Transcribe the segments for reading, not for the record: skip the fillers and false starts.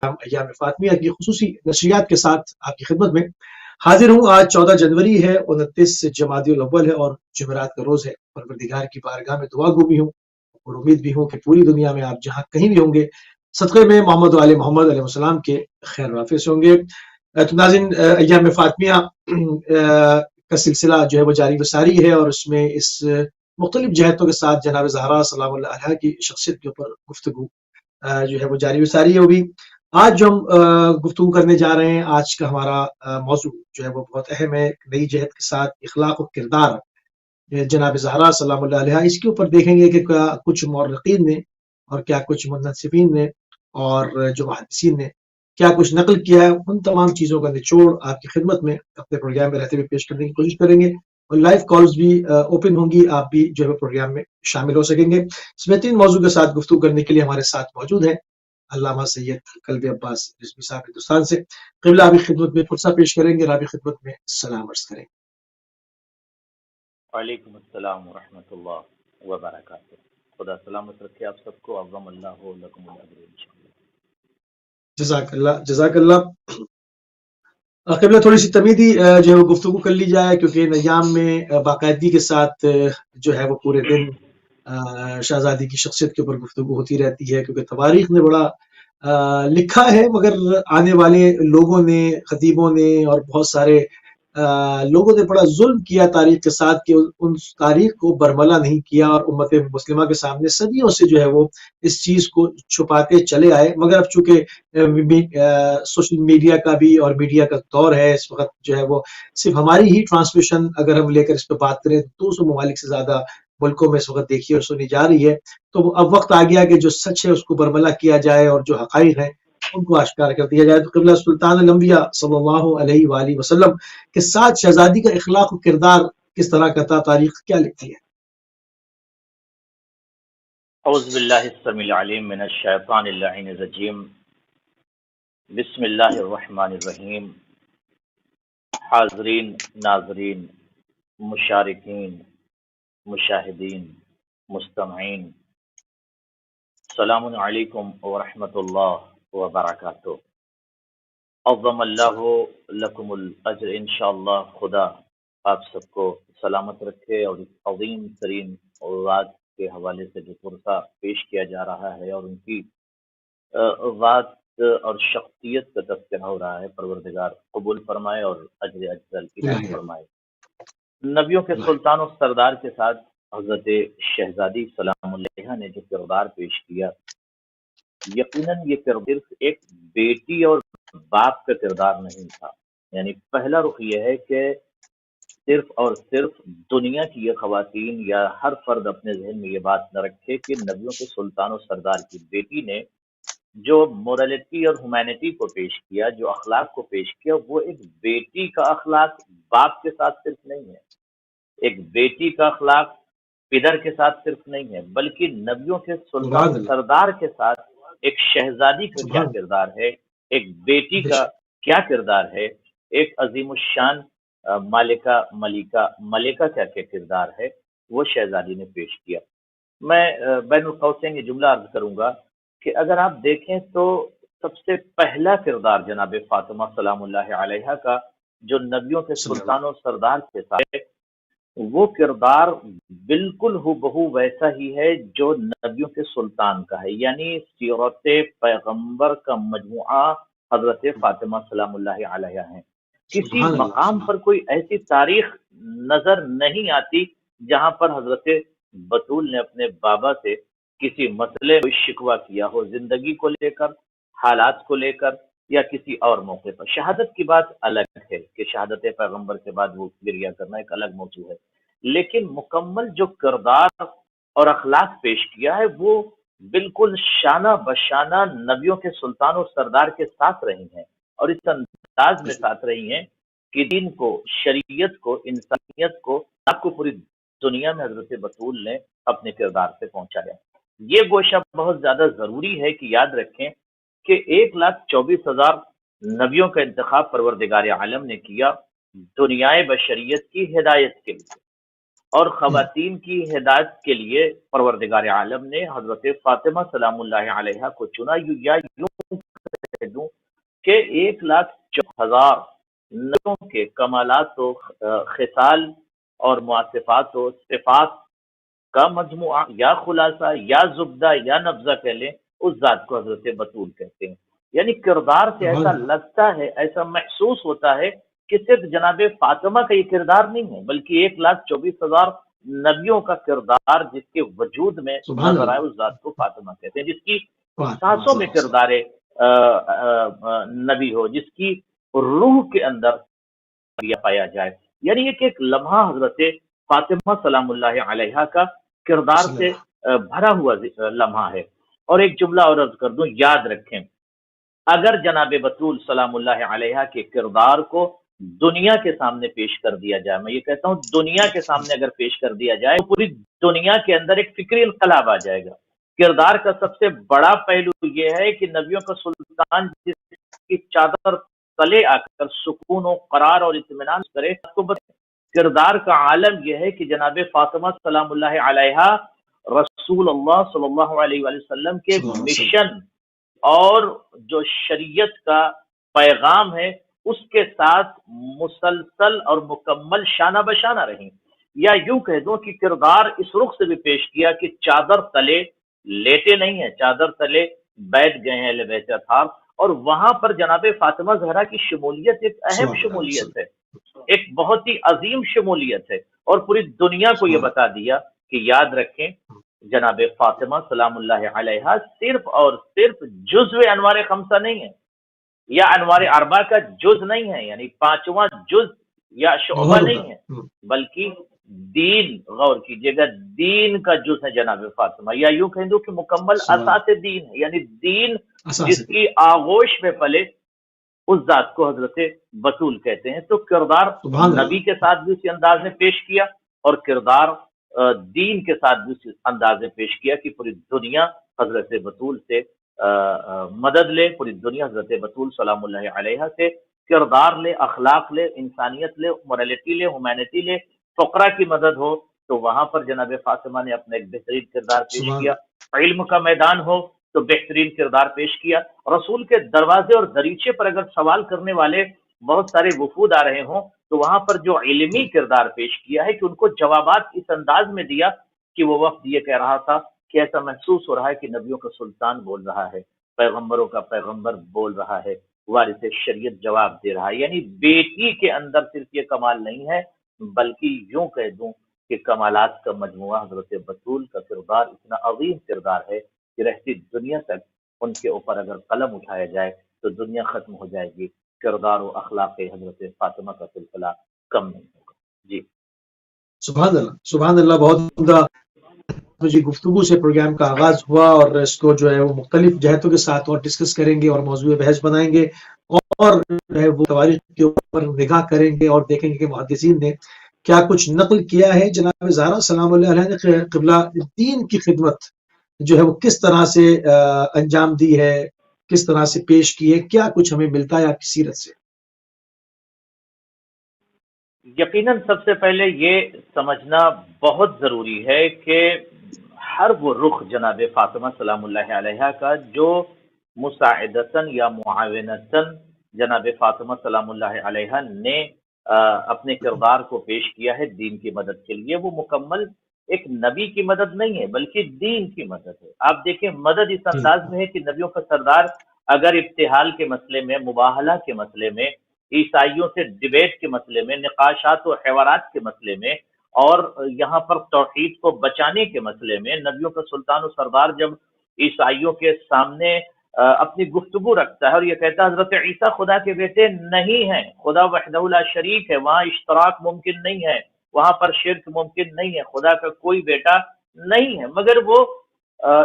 ایام فاطمیہ کی خصوصی نشریات کے ساتھ آپ کی خدمت میں حاضر ہوں۔ آج 14 جنوری ہے، 29 جمادی الاول ہے اور جمعرات کا روز ہے۔ پروردگار کی بارگاہ میں دعا گو بھی ہوں اور امید بھی ہوں کہ پوری دنیا میں آپ جہاں کہیں بھی ہوں گے صدقے میں محمد و آل محمد علیہ السلام کے خیر وافظ ہوں گے۔ تو ناظرین، ایام فاطمیہ کا سلسلہ جو ہے وہ جاری و ساری ہے، اور اس میں اس مختلف جہتوں کے ساتھ جناب زہرا سلام اللہ علیہ کی شخصیت کے اوپر گفتگو جو ہے وہ جاری و ساری ہے۔ وہ بھی آج جو ہم گفتگو کرنے جا رہے ہیں، آج کا ہمارا موضوع جو ہے وہ بہت اہم ہے، نئی جہت کے ساتھ اخلاق و کردار جناب زہرا سلام اللہ علیہ۔ اس کے اوپر دیکھیں گے کہ کیا کچھ مورخین نے اور کیا کچھ منصفین نے اور جو محدثین نے کیا کچھ نقل کیا ہے، ان تمام چیزوں کا نچوڑ آپ کی خدمت میں اپنے پروگرام میں رہتے ہوئے پیش کرنے کی کوشش کریں گے، اور لائیو کالز بھی اوپن ہوں گی، آپ بھی جو ہے پروگرام میں شامل ہو سکیں گے۔ اس بہترین موضوع کے ساتھ گفتگو کرنے کے لیے ہمارے ساتھ موجود ہیں علامہ سید قلبی عباس رضوی صاحب ہندوستان سے۔ قبلہ آپ کی خدمت میں فرصہ پیش کریں گے، آپ کی خدمت میں سلام عرض کریں۔ وعلیکم السلام ورحمۃ اللہ وبرکاتہ۔ خدا سلامت رکھے آپ سب کو، اعظم اللہ لکم الاجر انشاءاللہ۔ جزاک اللہ، جزاک اللہ۔ قبلہ تھوڑی سی تمیدی جو ہے وہ گفتگو کر لی جائے، کیونکہ ان ایام میں باقاعدگی کے ساتھ جو ہے وہ پورے دن شہزادی کی شخصیت کے اوپر گفتگو ہوتی رہتی ہے، کیونکہ تواریخ نے بڑا لکھا ہے، مگر آنے والے لوگوں نے، خطیبوں نے اور بہت سارے لوگوں نے بڑا ظلم کیا تاریخ کے ساتھ، کہ ان تاریخ کو برملا نہیں کیا، اور امت مسلمہ کے سامنے صدیوں سے جو ہے وہ اس چیز کو چھپاتے چلے آئے۔ مگر اب چونکہ سوشل میڈیا کا بھی اور میڈیا کا دور ہے اس وقت، جو ہے وہ صرف ہماری ہی ٹرانسمیشن اگر ہم لے کر اس پہ بات کریں، 200 ممالک سے زیادہ ملکوں میں اس وقت دیکھی اور سنی جا رہی ہے، تو اب وقت آ گیا کہ جو سچ ہے اس کو برملا کیا جائے، اور جو حقائق ہیں ان کو اشکار کر دیا جائے۔ تو قبلہ سلطان الانبیاء صلی اللہ علیہ وآلہ وسلم کے ساتھ شہزادی کا اخلاق و کردار کس طرح کا تھا، تاریخ کیا لکھتی ہے؟ اعوذ باللہ السمیع العلیم من الشیطان اللعین الرجیم، بسم اللہ الرحمن الرحیم۔ حاضرین، ناظرین، مشارکین، مشاہدین، مستمعین، السلام علیکم ورحمۃ اللہ وبرکاتہ۔ عظم اللہ لکم الاجر انشاءاللہ۔ خدا آپ سب کو سلامت رکھے، اور اس عظیم ترین ذات کے حوالے سے جو پرسہ پیش کیا جا رہا ہے اور ان کی ذات اور شخصیت کا تذکرہ ہو رہا ہے، پروردگار قبول فرمائے اور اجر اجزل عنایت فرمائے۔ نبیوں کے سلطان و سردار کے ساتھ حضرت شہزادی سلام علیہ نے جو کردار پیش کیا، یقیناً یہ کردار صرف ایک بیٹی اور باپ کا کردار نہیں تھا۔ یعنی پہلا رخ یہ ہے کہ صرف اور صرف دنیا کی یہ خواتین یا ہر فرد اپنے ذہن میں یہ بات نہ رکھے کہ نبیوں کے سلطان و سردار کی بیٹی نے جو مورالٹی اور ہیومینٹی کو پیش کیا، جو اخلاق کو پیش کیا، وہ ایک بیٹی کا اخلاق باپ کے ساتھ صرف نہیں ہے، ایک بیٹی کا اخلاق پدر کے ساتھ صرف نہیں ہے، بلکہ نبیوں کے سلطان سردار کے ساتھ ایک شہزادی کا کیا کردار ہے، ایک بیٹی کا کیا کردار ہے، ایک عظیم الشان ملکہ کیا کردار ہے، وہ شہزادی نے پیش کیا۔ میں بین القوسین یہ جملہ عرض کروں گا کہ اگر آپ دیکھیں تو سب سے پہلا کردار جناب فاطمہ سلام اللہ علیہ کا جو نبیوں کے سلطان و سردار کے ساتھ، وہ کردار بالکل ہو بہو ویسا ہی ہے جو نبیوں کے سلطان کا ہے۔ یعنی سیرت پیغمبر کا مجموعہ حضرت فاطمہ سلام اللہ علیہ ہیں۔ کسی مقام پر کوئی ایسی تاریخ نظر نہیں آتی جہاں پر حضرت بطول نے اپنے بابا سے کسی مسئلے کو شکوہ کیا ہو، زندگی کو لے کر، حالات کو لے کر، یا کسی اور موقع پر۔ شہادت کی بات الگ ہے کہ شہادت پیغمبر کے بعد وہ گریہ کرنا ایک الگ موضوع ہے، لیکن مکمل جو کردار اور اخلاق پیش کیا ہے وہ بالکل شانہ بشانہ نبیوں کے سلطان و سردار کے ساتھ رہی ہیں، اور اس انداز میں ساتھ رہی ہیں کہ دین کو، شریعت کو، انسانیت کو، آپ کو پوری دنیا میں حضرت بطول نے اپنے کردار سے پہنچایا۔ یہ گوشہ بہت زیادہ ضروری ہے کہ یاد رکھیں کہ 1,24,000 نبیوں کا انتخاب پروردگار عالم نے کیا دنیائے بشریت کی ہدایت کے لیے، اور خواتین کی ہدایت کے لیے پروردگار عالم نے حضرت فاطمہ سلام اللہ علیہ کو چنا، یا یوں کہ 1,04,000 نبیوں کے کمالات و خصال اور معطفات و صفات کا مجموعہ یا خلاصہ یا زبدہ یا نبذہ کہہ لیں، اس ذات کو حضرت بطول کہتے ہیں۔ یعنی کردار سے ایسا لگتا ہے، ایسا محسوس ہوتا ہے کہ صرف جناب فاطمہ کا یہ کردار نہیں ہے، بلکہ 1,24,000 نبیوں کا کردار جس کے وجود میں نظر آئے، اس ذات کو فاطمہ کہتے ہیں، جس کی سانسوں میں کردار نبی ہو، جس کی روح کے اندر پایا جائے۔ یعنی ایک لمحہ حضرت فاطمہ سلام اللہ علیہا کا کردار سے بھرا ہوا لمحہ ہے۔ اور ایک جملہ اور عرض کر دوں، یاد رکھیں، اگر جناب بطول سلام اللہ علیہا کے کردار کو دنیا کے سامنے پیش کر دیا جائے، میں یہ کہتا ہوں دنیا کے سامنے اگر پیش کر دیا جائے تو پوری دنیا کے اندر ایک فکری انقلاب آ جائے گا۔ کردار کا سب سے بڑا پہلو یہ ہے کہ نبیوں کا سلطان جس کی چادر تلے آ کر سکون و قرار اور اطمینان کرے، کردار کا عالم یہ ہے کہ جناب فاطمہ سلام اللہ علیہا رسول اللہ صلی اللہ علیہ وآلہ وسلم کے مشن اور جو شریعت کا پیغام ہے اس کے ساتھ مسلسل اور مکمل شانہ بشانہ رہیں، یا یوں کہہ دوں کہ کردار اس رخ سے بھی پیش کیا کہ چادر تلے لیٹے نہیں ہیں، چادر تلے بیٹھ گئے ہیں اہل بیت اطہار، اور وہاں پر جناب فاطمہ زہرا کی شمولیت ایک اہم شمولیت ہے، ایک بہت ہی عظیم شمولیت ہے، اور پوری دنیا کو یہ بتا دیا کہ یاد رکھیں جناب فاطمہ سلام اللہ علیہا صرف اور صرف جزو انوار خمسہ نہیں ہے، یا انوار اربعہ کا جز نہیں ہے، یعنی پانچواں جز یا شعبہ نہیں ہے، بلکہ دین، غور کیجئے گا، دین کا جز ہے جناب فاطمہ، یا یوں کہیں دو کہ مکمل اساس دین ہے، یعنی دین جس کی آغوش میں پلے اس ذات کو حضرت بطول کہتے ہیں۔ تو کردار نبی کے ساتھ بھی اسی انداز میں پیش کیا، اور کردار دین کے ساتھ بھی اسی انداز میں پیش کیا کہ پوری دنیا حضرت بطول سے مدد لے، پوری دنیا حضرت بطول سلام اللہ علیہ سے کردار لے، اخلاق لے، انسانیت لے، موریلٹی لے، ہیومینٹی لے، فقرہ کی مدد ہو تو وہاں پر جناب فاطمہ نے اپنا ایک بہترین کردار پیش کیا، علم کا میدان ہو تو بہترین کردار پیش کیا، رسول کے دروازے اور دریچے پر اگر سوال کرنے والے بہت سارے وفود آ رہے ہوں تو وہاں پر جو علمی کردار پیش کیا ہے کہ ان کو جوابات اس انداز میں دیا کہ وہ وقت یہ کہہ رہا تھا کہ ایسا محسوس ہو رہا ہے کہ نبیوں کا سلطان بول رہا ہے، پیغمبروں کا پیغمبر بول رہا ہے، وارث شریعت جواب دے رہا ہے۔ یعنی بیٹی کے اندر صرف یہ کمال نہیں ہے، بلکہ یوں کہہ دوں کہ کمالات کا مجموعہ حضرت بطول کا کردار اتنا عظیم کردار ہے کہ رہتی دنیا تک ان کے اوپر اگر قلم اٹھایا جائے تو دنیا ختم ہو جائے گی، کردار و اخلاق حضرت فاطمہ کا سلسلہ کم نہیں ہوگا۔ جی سبحان اللہ، سبحان اللہ، بہت عمدہ جی گفتگو سے پروگرام کا آغاز ہوا، اور اس کو جو ہے وہ مختلف جہتوں کے ساتھ اور ڈسکس کریں گے اور موضوع بحث بنائیں گے، اور جو ہے وہ تواریخ کے اوپر نگاہ کریں گے اور دیکھیں گے کہ محدثین نے کیا کچھ نقل کیا ہے۔ جناب زہرا سلام اللہ علیہ نے قبلہ دین کی خدمت جو ہے وہ کس طرح سے انجام دی ہے، کس طرح سے پیش کی ہے، کیا کچھ ہمیں ملتا ہے آپ کی سیرت سے؟ یقیناً سب سے پہلے یہ سمجھنا بہت ضروری ہے کہ ہر وہ رخ جناب فاطمہ سلام اللہ علیہ کا جو مساعدتاً یا معاونتاً جناب فاطمہ سلام اللہ علیہ نے اپنے کردار کو پیش کیا ہے دین کی مدد کے لیے، وہ مکمل ایک نبی کی مدد نہیں ہے بلکہ دین کی مدد ہے۔ آپ دیکھیں مدد اس انداز میں ہے کہ نبیوں کا سردار اگر ابتحال کے مسئلے میں، مباہلہ کے مسئلے میں، عیسائیوں سے ڈیبیٹ کے مسئلے میں، نقاشات و حوارات کے مسئلے میں، اور یہاں پر توحید کو بچانے کے مسئلے میں نبیوں کا سلطان و سردار جب عیسائیوں کے سامنے اپنی گفتگو رکھتا ہے اور یہ کہتا ہے حضرت عیسیٰ خدا کے بیٹے نہیں ہیں، خدا وحدہ لا شریک ہے، وہاں اشتراک ممکن نہیں ہے، وہاں پر شرک ممکن نہیں ہے، خدا کا کوئی بیٹا نہیں ہے، مگر وہ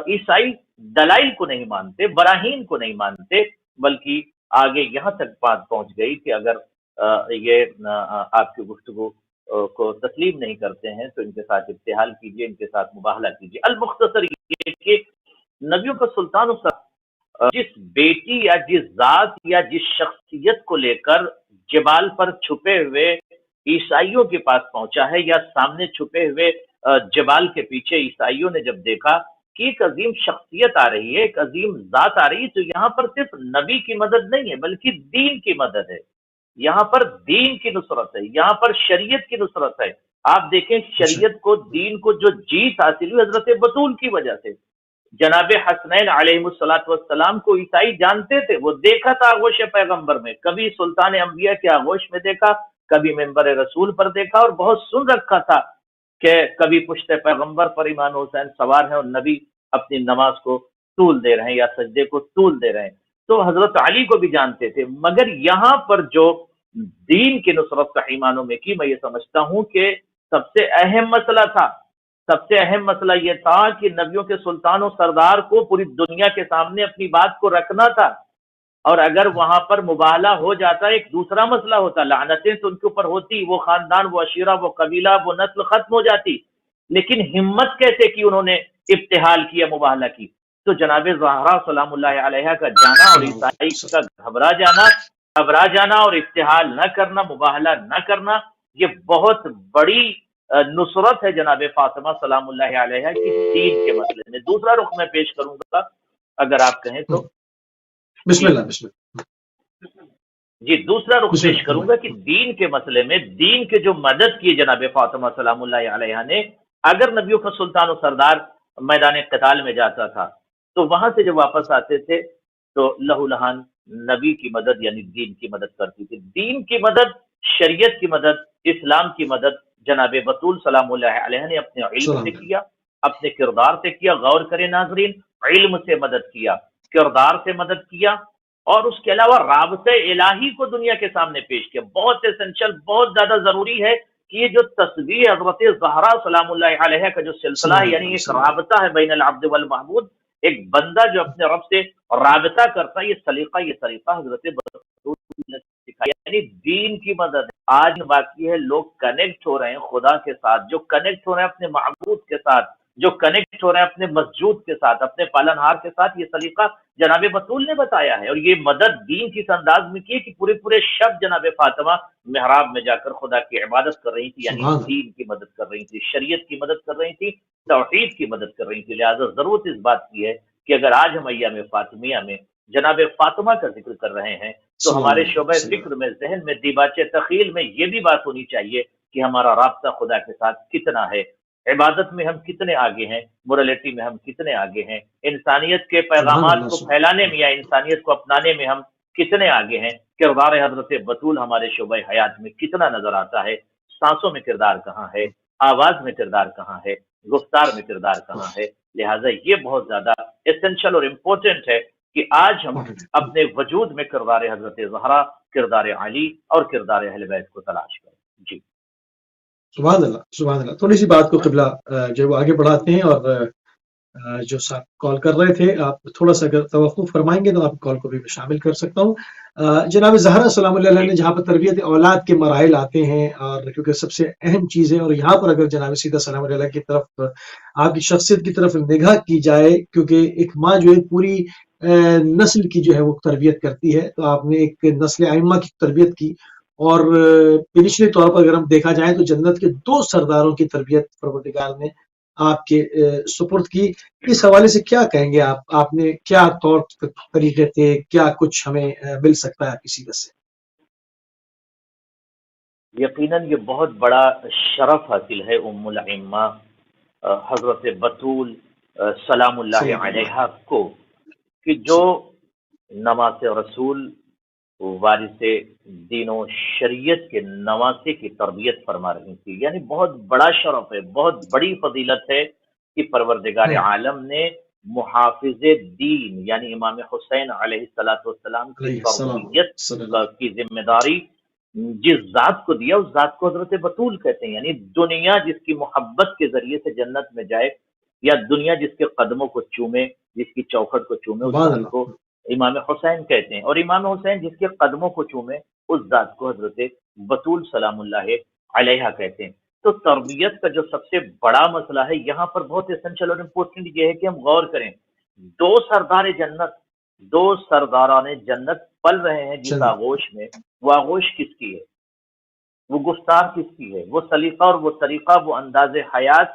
عیسائی دلائل کو نہیں مانتے، براہین کو نہیں مانتے، بلکہ آگے یہاں تک بات پہنچ گئی کہ اگر یہ آپ کی گفتگو کو تسلیم نہیں کرتے ہیں تو ان کے ساتھ ابتحال کیجئے، ان کے ساتھ مباہلہ کیجئے۔ المختصر یہ کہ نبیوں کا سلطان جس بیٹی یا جس ذات یا جس شخصیت کو لے کر جبال پر چھپے ہوئے عیسائیوں کے پاس پہنچا ہے، یا سامنے چھپے ہوئے جبال کے پیچھے عیسائیوں نے جب دیکھا کہ ایک عظیم شخصیت آ رہی ہے، ایک عظیم ذات آ رہی ہے، تو یہاں پر صرف نبی کی مدد نہیں ہے بلکہ دین کی مدد ہے، یہاں پر دین کی نصرت ہے، یہاں پر شریعت کی نصرت ہے۔ آپ دیکھیں اچھا شریعت کو، دین کو جو جیت حاصل ہوئی حضرت بطول کی وجہ سے۔ جناب حسنین علیہ الصلوۃ والسلام کو عیسائی جانتے تھے، وہ دیکھا تھا آغوش پیغمبر میں، کبھی سلطان انبیاء کے آغوش میں دیکھا، کبھی منبر رسول پر دیکھا، اور بہت سن رکھا تھا کہ کبھی پشت پیغمبر پر امام حسین سوار ہیں اور نبی اپنی نماز کو طول دے رہے ہیں یا سجدے کو طول دے رہے ہیں، تو حضرت علی کو بھی جانتے تھے۔ مگر یہاں پر جو دین کی نصرت صحیح معنوں میں کی، میں یہ سمجھتا ہوں کہ سب سے اہم مسئلہ تھا، سب سے اہم مسئلہ یہ تھا کہ نبیوں کے سلطان و سردار کو پوری دنیا کے سامنے اپنی بات کو رکھنا تھا، اور اگر وہاں پر مباہلہ ہو جاتا ایک دوسرا مسئلہ ہوتا، لعنتیں تو ان کے اوپر ہوتی، وہ خاندان، وہ عشیرہ، وہ قبیلہ، وہ نسل ختم ہو جاتی، لیکن ہمت کیسے کی انہوں نے ابتحال کیا، مباہلہ کی؟ تو جناب زہرا سلام اللہ علیہ کا جانا اور سلام عیسائی اللہ کا گھبرا جانا اور ابتحال نہ کرنا، مباہلہ نہ کرنا، یہ بہت بڑی نصرت ہے جناب فاطمہ سلام اللہ علیہ کی دین کے مسئلے میں۔ دوسرا رخ میں پیش کروں گا اگر آپ کہیں تو۔ بسم جی اللہ بسم جی، دوسرا رخ بسم پیش اللہ کروں گا کہ دین کے مسئلے میں دین کے جو مدد کی جناب فاطمہ سلام اللہ علیہ نے، اگر نبیوں کا سلطان و سردار میدان قتال میں جاتا تھا تو وہاں سے جب واپس آتے تھے تو لہو لہان نبی کی مدد یعنی دین کی مدد کرتی تھی۔ دین کی مدد، شریعت کی مدد، اسلام کی مدد جناب بطول سلام اللہ علیہ نے اپنے علم سلام سے کیا، اپنے کردار سے کیا۔ غور کریں ناظرین، علم سے مدد کیا، کردار سے مدد کیا، اور اس کے علاوہ رابطہ الہی کو دنیا کے سامنے پیش کیا۔ بہت اسینشل، بہت زیادہ ضروری ہے کہ یہ جو تصویر حضرت زہرا سلام اللہ علیہ کا جو سلسلہ ہے، سلام یعنی اللہ ایک سلام رابطہ ہے بین العبد والمعبود، ایک بندہ جو اپنے رب سے رابطہ کرتا ہے، یہ طریقہ حضرت بطول نے سکھایا، یعنی دین کی مدد۔ آج باقی ہے لوگ کنیکٹ ہو رہے ہیں خدا کے ساتھ، جو کنیکٹ ہو رہے ہیں اپنے معبود کے ساتھ، جو کنیکٹ ہو رہے ہیں اپنے مسجود کے ساتھ، اپنے پالنہار کے ساتھ، یہ سلیقہ جناب بطول نے بتایا ہے، اور یہ مدد دین کس انداز میں کی کہ پورے شب جناب فاطمہ محراب میں جا کر خدا کی عبادت کر رہی تھی، یعنی سبحان اللہ دین کی مدد کر رہی تھی، شریعت کی مدد کر رہی تھی، توحید کی مدد کر رہی تھی۔ لہٰذا ضرورت اس بات کی ہے کہ اگر آج ہم ایام فاطمیہ میں جناب فاطمہ کا ذکر کر رہے ہیں تو سلام ہمارے اللہ شعبہ سلام فکر میں، ذہن میں، دیباچے تخیل میں یہ بھی بات ہونی چاہیے کہ ہمارا رابطہ خدا کے ساتھ کتنا ہے، عبادت میں ہم کتنے آگے ہیں، مورالٹی میں ہم کتنے آگے ہیں، انسانیت کے سبحان پیغامات اللہ کو سبحان پھیلانے میں یا انسانیت کو اپنانے میں ہم کتنے آگے ہیں، کردار حضرت بطول ہمارے شعبہ حیات میں کتنا نظر آتا ہے، سانسوں میں کردار کہاں ہے، آواز میں کردار کہاں ہے، گفتار میں کردار کہاں ہے۔ لہٰذا یہ بہت زیادہ اسینشل اور امپورٹنٹ ہے کہ آج ہم اپنے وجود میں کردار حضرت زہرا، کردار علی اور کردار اہل بیت کو تلاش کریں۔ جی سبحان اللہ سبحان اللہ۔ تھوڑی سی بات کو قبلہ جو وہ آگے بڑھاتے ہیں، اور جو صاحب کال کر رہے تھے، آپ تھوڑا سا اگر توقف فرمائیں گے تو آپ کال کو بھی میں شامل کر سکتا ہوں۔ جناب زہرا سلام اللہ علیہ جی نے جہاں پر تربیت اولاد کے مراحل آتے ہیں، اور کیونکہ سب سے اہم چیز ہے، اور یہاں پر اگر جناب سیدہ سلام اللہ کی طرف، آپ کی شخصیت کی طرف نگاہ کی جائے، کیونکہ ایک ماں جو ہے پوری نسل کی جو ہے وہ تربیت کرتی ہے، تو آپ نے ایک نسل ائمہ کی تربیت کی، اور پچھلے طور پر اگر ہم دیکھا جائے تو جنت کے 2 سرداروں کی تربیت پروردگار نے آپ کے سپرد کی۔ اس حوالے سے کیا کہیں گے آپ نے کیا طور طریقے تھے، کیا کچھ ہمیں مل سکتا ہے آپ کی سیرت سے؟ یقیناً یہ بہت بڑا شرف حاصل ہے ام الائمہ حضرت بطول سلام اللہ سلام اللہ علیہ کو، کہ جو نماز رسول، وارث دین و شریعت کے نواسے کی تربیت فرما رہی تھی۔ یعنی بہت بڑا شرف ہے، بہت بڑی فضیلت ہے کہ پروردگار عالم نے محافظ دین یعنی امام حسین علیہ السلام کی علیہ السلام تربیت صلی اللہ کی ذمہ داری جس ذات کو دیا، اس ذات کو حضرت بطول کہتے ہیں۔ یعنی دنیا جس کی محبت کے ذریعے سے جنت میں جائے، یا دنیا جس کے قدموں کو چومے، جس کی چوکھٹ کو چومے، اس سبحان ذات اللہ کو امام حسین کہتے ہیں۔ اور امام حسین جس کے قدموں کو چومے، اس ذات کو حضرت بطول سلام اللہ علیہ کہتے ہیں۔ تو تربیت کا جو سب سے بڑا مسئلہ ہے یہاں پر بہت اسینشل اور امپورٹنٹ یہ ہے کہ ہم غور کریں، 2 سردار جنت، 2 سرداران جنت پل رہے ہیں جس چند آغوش میں، وہ آغوش کس کی ہے، وہ گفتار کس کی ہے، وہ سلیقہ اور وہ طریقہ، وہ انداز حیات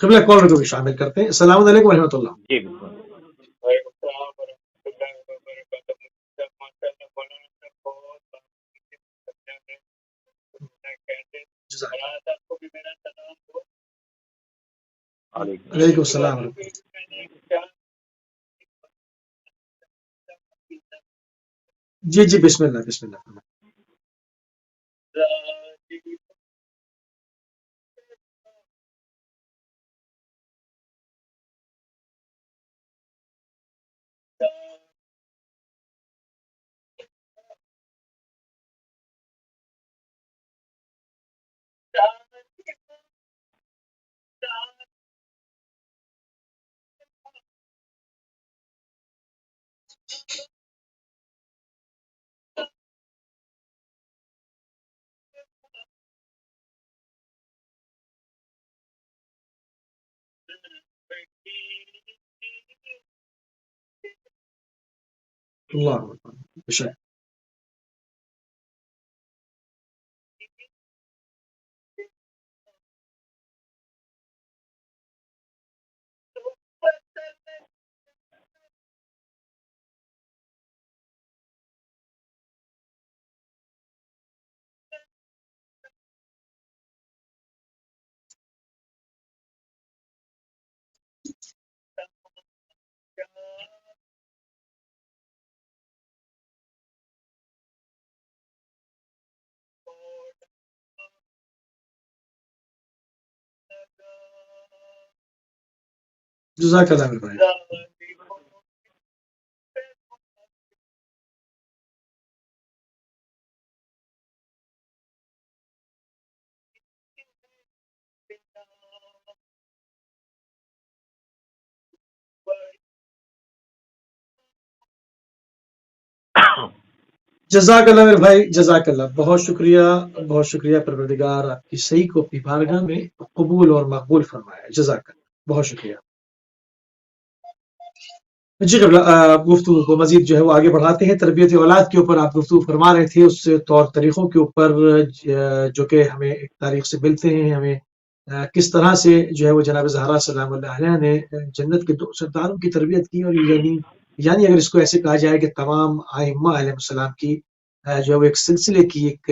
قبلہ کالر کو بھی شامل کرتے ہیں. السلام علیکم ورحمۃ اللہ. جی بالکل. علیکم السلام. جی جی بسم اللہ بسم اللہ. اللہ بشک. جزاک اللہ میرے بھائی. جزاک اللہ میرے بھائی, جزاک اللہ. بہت شکریہ پروردگار آپ کی صحیح کو اپنی بارگاہ میں قبول اور مقبول فرمایا. جزاک اللہ, بہت شکریہ. جی گفتگو کو مزید جو ہے وہ آگے بڑھاتے ہیں. تربیت اولاد کے اوپر آپ گفتگو فرما رہے تھے, اس طور طریقوں کے اوپر جو کہ ہمیں ایک تاریخ سے ملتے ہیں. ہمیں کس طرح سے جو ہے وہ جناب زہرا سلام اللہ علیہ نے جنت کے 2 سرداروں کی تربیت کی, اور یعنی اگر اس کو ایسے کہا جائے کہ تمام ائمہ علیہ السلام کی جو ہے وہ ایک سلسلے کی ایک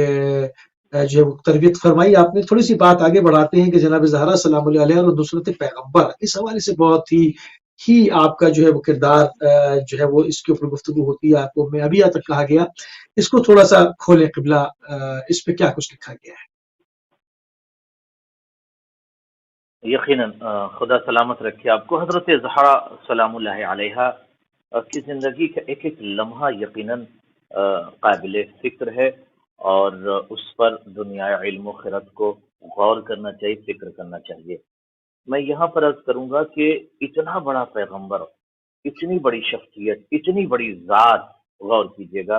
جو ہے وہ تربیت فرمائی آپ نے. تھوڑی سی بات آگے بڑھاتے ہیں کہ جناب زہرا سلام اللہ علیہ اور نصرت پیغمبر, اس حوالے سے بہت ہی آپ کا جو ہے وہ کردار جو ہے وہ اس کے اوپر گفتگو ہوتی ہے. آپ کو میں ابھی تک کہا گیا, اس کو تھوڑا سا کھولیں قبلہ, اس پہ کیا کچھ لکھا گیا ہے؟ یقیناً خدا سلامت رکھے آپ کو. حضرت زہرا سلام اللہ علیہ کی زندگی کا ایک ایک لمحہ یقیناً قابل فکر ہے, اور اس پر دنیا علم و خرد کو غور کرنا چاہیے, فکر کرنا چاہیے. میں یہاں پر عرض کروں گا کہ اتنا بڑا پیغمبر, اتنی بڑی شخصیت, اتنی بڑی ذات, غور کیجیے گا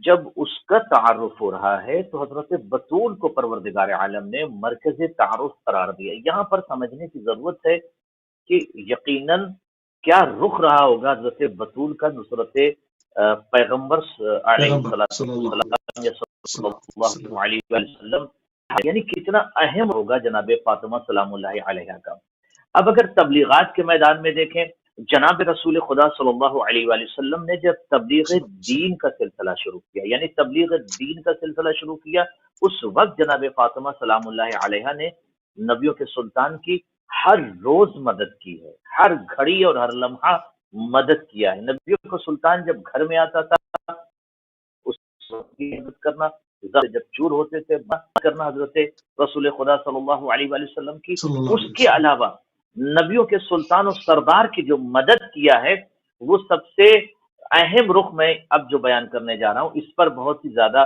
جب اس کا تعارف ہو رہا ہے تو حضرت بطول کو پروردگار عالم نے مرکز تعارف قرار دیا. یہاں پر سمجھنے کی ضرورت ہے کہ یقیناً کیا رخ رہا ہوگا حضرت بطول کا نصرت پیغمبر علیہ السلام علیہ وسلم, یعنی کتنا اہم ہوگا جناب فاطمہ سلام اللہ علیہ کا. اب اگر تبلیغات کے میدان میں دیکھیں, جناب رسول خدا صلی اللہ علیہ وآلہ وسلم نے جب تبلیغ دین کا سلسلہ شروع کیا, یعنی تبلیغ دین کا سلسلہ شروع کیا, اس وقت جناب فاطمہ سلام اللہ علیہ نے نبیوں کے سلطان کی ہر روز مدد کی ہے, ہر گھڑی اور ہر لمحہ مدد کیا ہے. نبیوں کا سلطان جب گھر میں آتا تھا اس کی مدد کرنا, جب چور ہوتے تھے کرنا حضرت رسول خدا صلی اللہ علیہ وآلہ وسلم کی. اس کے علاوہ نبیوں کے سلطان و سردار کی جو مدد کیا ہے وہ سب سے اہم رخ میں اب جو بیان کرنے جا رہا ہوں, اس پر بہت ہی زیادہ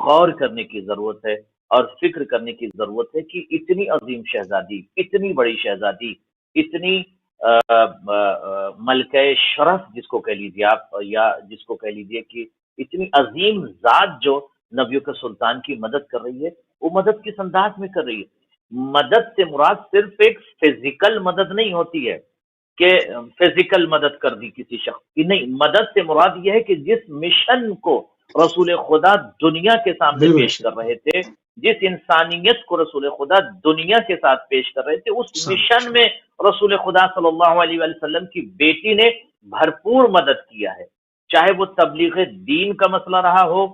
غور کرنے کی ضرورت ہے اور فکر کرنے کی ضرورت ہے کہ اتنی عظیم شہزادی, اتنی بڑی شہزادی, اتنی ملکہ شرف جس کو کہہ لیجیے آپ, یا جس کو کہہ لیجیے کہ اتنی عظیم ذات جو نبیوں کے سلطان کی مدد کر رہی ہے, وہ مدد کس انداز میں کر رہی ہے. مدد سے مراد صرف ایک فزیکل مدد نہیں ہوتی ہے کہ فزیکل مدد کر دی کسی شخص کی, نہیں. مدد سے مراد یہ ہے کہ جس مشن کو رسول خدا دنیا کے سامنے پیش کر رہے تھے جس انسانیت کو رسول خدا دنیا کے ساتھ پیش کر رہے تھے، اس مشن میں رسول خدا صلی اللہ علیہ وآلہ وسلم کی بیٹی نے بھرپور مدد کیا ہے، چاہے وہ تبلیغ دین کا مسئلہ رہا ہو،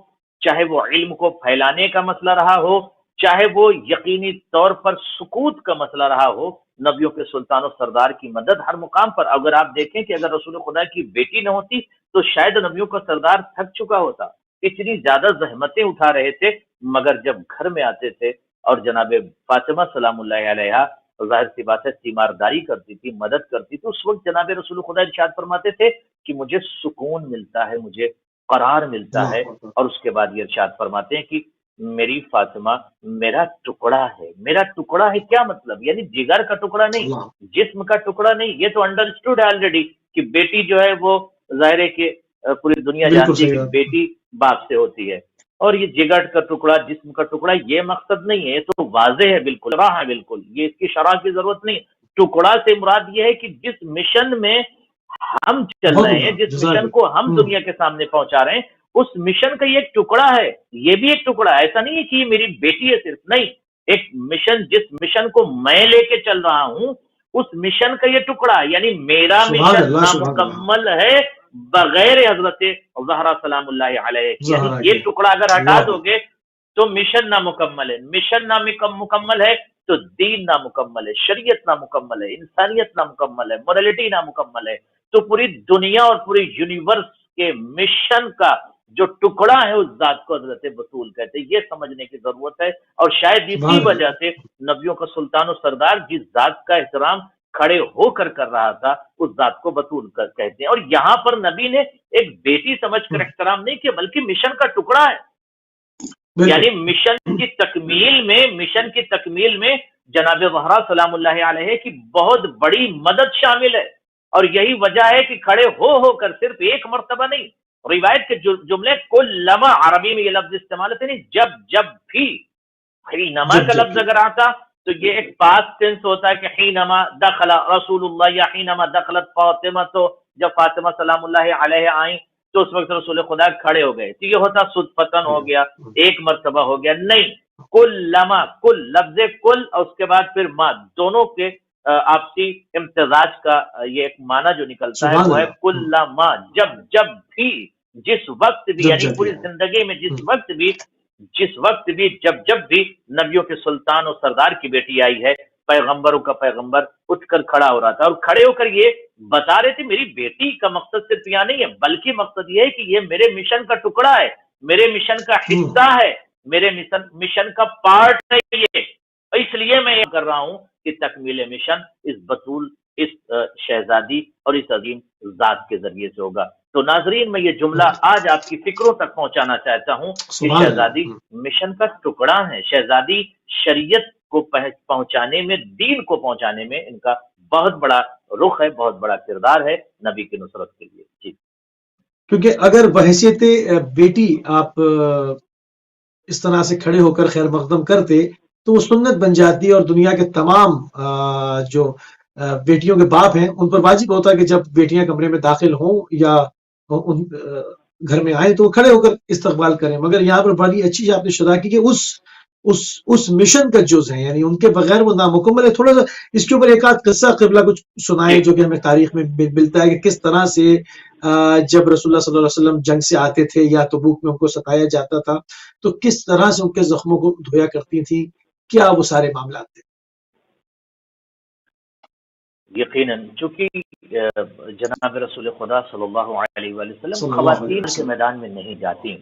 چاہے وہ علم کو پھیلانے کا مسئلہ رہا ہو، چاہے وہ یقینی طور پر سکوت کا مسئلہ رہا ہو۔ نبیوں کے سلطان و سردار کی مدد ہر مقام پر، اگر آپ دیکھیں کہ اگر رسول خدا کی بیٹی نہ ہوتی تو شاید نبیوں کا سردار تھک چکا ہوتا، اتنی زیادہ زحمتیں اٹھا رہے تھے، مگر جب گھر میں آتے تھے اور جناب فاطمہ سلام اللہ علیہا ظاہر سی بات ہے تیمارداری کرتی تھی، مدد کرتی تھی، اس وقت جناب رسول خدا ارشاد فرماتے تھے کہ مجھے سکون ملتا ہے، مجھے قرار ملتا ہے، اور اس کے بعد یہ ارشاد فرماتے ہیں کہ میری فاطمہ میرا ٹکڑا ہے۔ میرا ٹکڑا ہے کیا مطلب؟ یعنی جگر کا ٹکڑا نہیں، جسم کا ٹکڑا نہیں، یہ تو انڈرسٹوڈ ہے آلریڈی کہ بیٹی جو ہے وہ ظاہر ہے کہ پوری دنیا جانتی ہے کہ بیٹی باپ سے ہوتی ہے، اور یہ جگر کا ٹکڑا، جسم کا ٹکڑا، یہ مقصد نہیں ہے، یہ تو واضح ہے، بالکل راہ ہے، بالکل یہ اس کی شرح کی ضرورت نہیں۔ ٹکڑا سے مراد یہ ہے کہ جس مشن میں ہم چل رہے ہیں، جس مشن کو ہم دنیا کے سامنے پہنچا رہے ہیں، اس مشن کا یہ ایک ٹکڑا ہے، یہ بھی ایک ٹکڑا ہے۔ ایسا نہیں ہے کہ یہ میری بیٹی ہے صرف، نہیں، ایک مشن، جس مشن کو میں لے کے چل رہا ہوں اس مشن کا یہ ٹکڑا ہے، یعنی میرا مشن نامکمل ہے بغیر حضرت زہرا سلام اللہ علیہ، یعنی یہ ٹکڑا اگر ہٹا دو گے تو مشن نامکمل ہے، مشن نامکمل ہے تو دین نامکمل ہے، شریعت نامکمل ہے، انسانیت نامکمل ہے، مورالٹی نامکمل ہے۔ تو پوری دنیا اور پوری یونیورس کے مشن کا جو ٹکڑا ہے اس ذات کو حضرت بطول کہتے ہیں، یہ سمجھنے کی ضرورت ہے، اور شاید اسی وجہ سے نبیوں کا سلطان و سردار جس ذات کا احترام کھڑے ہو کر رہا تھا اس ذات کو بطول کہتے ہیں، اور یہاں پر نبی نے ایک بیٹی سمجھ کر احترام نہیں کیا بلکہ مشن کا ٹکڑا ہے، یعنی مشن کی تکمیل میں جناب زہرا سلام اللہ علیہ کی بہت بڑی مدد شامل ہے، اور یہی وجہ ہے کہ کھڑے ہو کر صرف ایک مرتبہ نہیں، روایت کے جملے کلما، عربی میں یہ لفظ استعمال ہوتے نہیں، جب بھی حینما کا لفظ اگر آتا تو یہ ایک پاسٹ ٹینس ہوتا ہے کہ حینما دخل رسول اللہ یا حینما دخلت فاطمہ، تو جب فاطمہ سلام اللہ علیہ آئیں تو اس وقت رسول خدا کھڑے ہو گئے، تو یہ ہوتا صدفتن ہو گیا، ایک مرتبہ ہو گیا، نہیں، کلما، کل لفظ کل اور اس کے بعد پھر ما، دونوں کے آپسی امتزاج کا یہ ایک معنی جو نکلتا ہے وہ ہے کلما، جب بھی، جس وقت بھی، یعنی پوری زندگی میں جس وقت بھی جب بھی نبیوں کے سلطان اور سردار کی بیٹی آئی ہے، پیغمبروں کا پیغمبر اٹھ کر کھڑا ہو رہا تھا، اور کھڑے ہو کر یہ بتا رہے تھے میری بیٹی کا مقصد صرف یہاں نہیں ہے، بلکہ مقصد یہ ہے کہ یہ میرے مشن کا ٹکڑا ہے، میرے مشن کا حصہ ہے، میرے مشن کا پارٹ ہے یہ، اس لیے میں یہ کر رہا ہوں کہ تکمیل مشن اس بطول، اس شہزادی اور اس عظیم ذات کے ذریعے سے ہوگا۔ تو ناظرین، میں یہ جملہ آج آپ کی فکروں تک پہنچانا چاہتا ہوں کہ شہزادی مشن کا ٹکڑا ہے، شہزادی شریعت کو پہنچانے میں، دین کو پہنچانے میں ان کا بہت بڑا رخ ہے، بہت بڑا کردار ہے نبی کی نصرت کے لیے۔ جی، کیونکہ اگر بحیثیت بیٹی آپ اس طرح سے کھڑے ہو کر خیر مقدم کرتے تو وہ سنت بن جاتی ہے، اور دنیا کے تمام جو بیٹیوں کے باپ ہیں ان پر واجب ہوتا ہے کہ جب بیٹیاں کمرے میں داخل ہوں یا گھر میں آئیں تو وہ کھڑے ہو کر استقبال کریں، مگر یہاں پر بڑی اچھی آپ نے شرح کی کہ اس مشن کا جز ہے، یعنی ان کے بغیر وہ نامکمل ہے۔ تھوڑا سا اس کے اوپر ایک آدھ قصہ قبلہ کچھ سنائے جو کہ ہمیں تاریخ میں ملتا ہے کہ کس طرح سے جب رسول اللہ صلی اللہ علیہ وسلم جنگ سے آتے تھے یا تبوک میں ان کو ستایا جاتا تھا تو کس طرح سے ان کے زخموں کو دھویا کرتی تھیں، کیا وہ سارے معاملات تھے؟ یقیناً، چونکہ جناب رسول خدا صلی اللہ علیہ وآلہ وسلم خواتین کے میدان میں نہیں جاتی،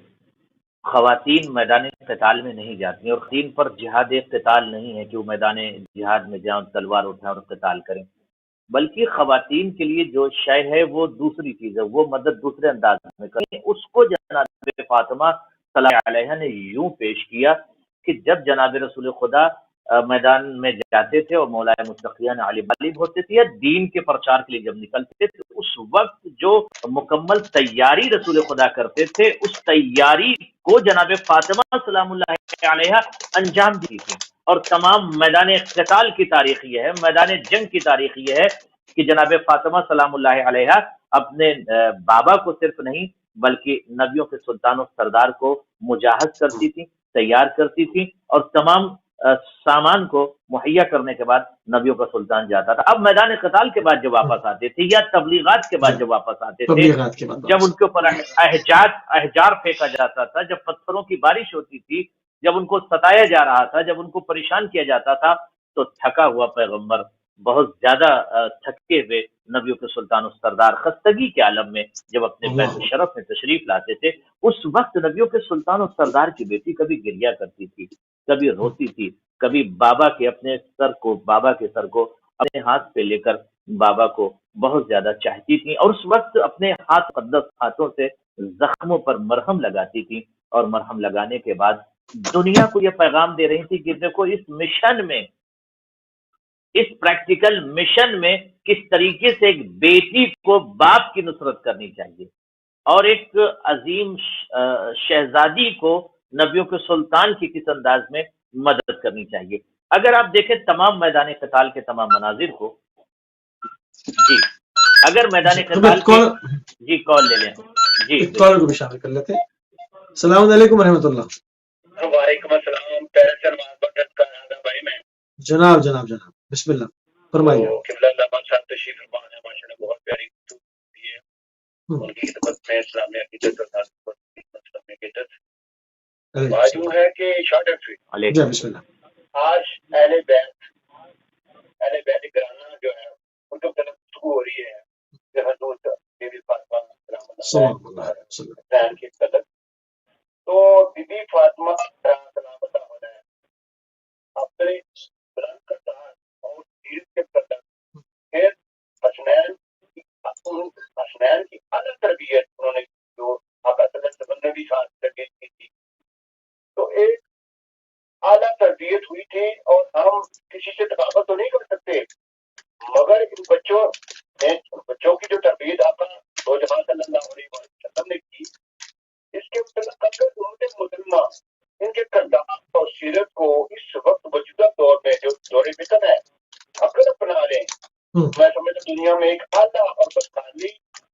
خواتین میدان قتال میں نہیں جاتی، اور خواتین پر جہاد قتال نہیں ہے کہ وہ میدان جہاد میں جائیں، تلوار اٹھائیں اور قتال کریں، بلکہ خواتین کے لیے جو شے ہے وہ دوسری چیز ہے، وہ مدد دوسرے انداز میں کریں۔ اس کو جناب فاطمہ صلی اللہ علیہ نے یوں پیش کیا کہ جب جناب رسول خدا میدان میں جاتے تھے اور مولا متقیان علی غالب ہوتے تھے یا دین کے پرچار کے لیے جب نکلتے تھے، اس وقت جو مکمل تیاری رسول خدا کرتے تھے اس تیاری کو جناب فاطمہ سلام اللہ علیہ انجام دی تھی، اور تمام میدان قتال کی تاریخ یہ ہے، میدان جنگ کی تاریخ یہ ہے کہ جناب فاطمہ سلام اللہ علیہ اپنے بابا کو صرف نہیں بلکہ نبیوں کے سلطان و سردار کو مجاہد کرتی تھی، تیار کرتی تھی اور تمام سامان کو مہیا کرنے کے بعد نبیوں کا سلطان جاتا تھا. اب میدان قتال کے بعد جو واپس آتے تھے یا تبلیغات کے بعد جو واپس آتے تھے، تبلیغات کے بعد جب ان کے اوپر احجار پھینکا جاتا تھا، جب پتھروں کی بارش ہوتی تھی، جب ان کو ستایا جا رہا تھا، جب ان کو پریشان کیا جاتا تھا، تو تھکا ہوا پیغمبر، بہت زیادہ تھکے ہوئے نبیوں کے سلطان و سردار خستگی کے عالم میں جب اپنے بیت شرف میں تشریف لاتے تھے، اس وقت نبیوں کے سلطان و سردار کی بیٹی کبھی گریا کرتی تھی، کبھی روتی تھی، کبھی بابا کے سر کو اپنے ہاتھ پہ لے کر بابا کو بہت زیادہ چاہتی تھی، اور اس وقت اپنے مقدس ہاتھوں سے زخموں پر مرہم لگاتی تھی، اور مرہم لگانے کے بعد دنیا کو یہ پیغام دے رہی تھی کہ دیکھو اس مشن میں، اس پریکٹیکل مشن میں کس طریقے سے ایک بیٹی کو باپ کی نصرت کرنی چاہیے، اور ایک عظیم شہزادی کو نبیوں کے سلطان کی کس انداز میں مدد کرنی چاہیے. اگر آپ دیکھیں تمام میدان قتال کے تمام مناظر کو، جی اگر میدان قتال جی کال لے لیں، جی کال کو بھی شامل کر لیتے ہیں. السلام علیکم ورحمۃ اللہ. وعلیکم السلام. پیرسر محبت کا بھائی میں جناب بسم اللہ فرمائیے. قبلہ اللہ صاحب تشریف فرما ہے، ماشاءاللہ بہت پیاری گفتگو ہے. ان کی خدمت میں اسلامی عقیدت اور اسلامی عقیدت معلوم ہے کہ شارٹ اینڈ جی بسم اللہ. آج اہل بیت گرانا جو ہے ان کو گفتگو ہو رہی ہے کہ حضرت بی بی فاطمہ سلام اللہ علیہ کی قدر، تو بی بی فاطمہ سلام اللہ علیہ اپنے بلند کردار اور سیرت کے قدر پھر حسنین کی اعلیٰ تربیت انہوں نے جو آقا صلی اللہ علیہ وسلم نے بھی خاص تربیت کی تھی، تو ایک اعلیٰ تربیت ہوئی تھی، اور ہم کسی سے تقابل تو نہیں کر سکتے، مگر ان بچوں کی جو تربیت آقا دو جہاں صلی اللہ علیہ وسلم نے کی، اس کے متعلق اگر امت مسلمہ ان کے کردار اور سیرت کو اس وقت موجودہ دور میں جو دور فتن ہے اگر اپنا لیں، میں سمجھتا دنیا میں ایک اعلیٰ اور بسالی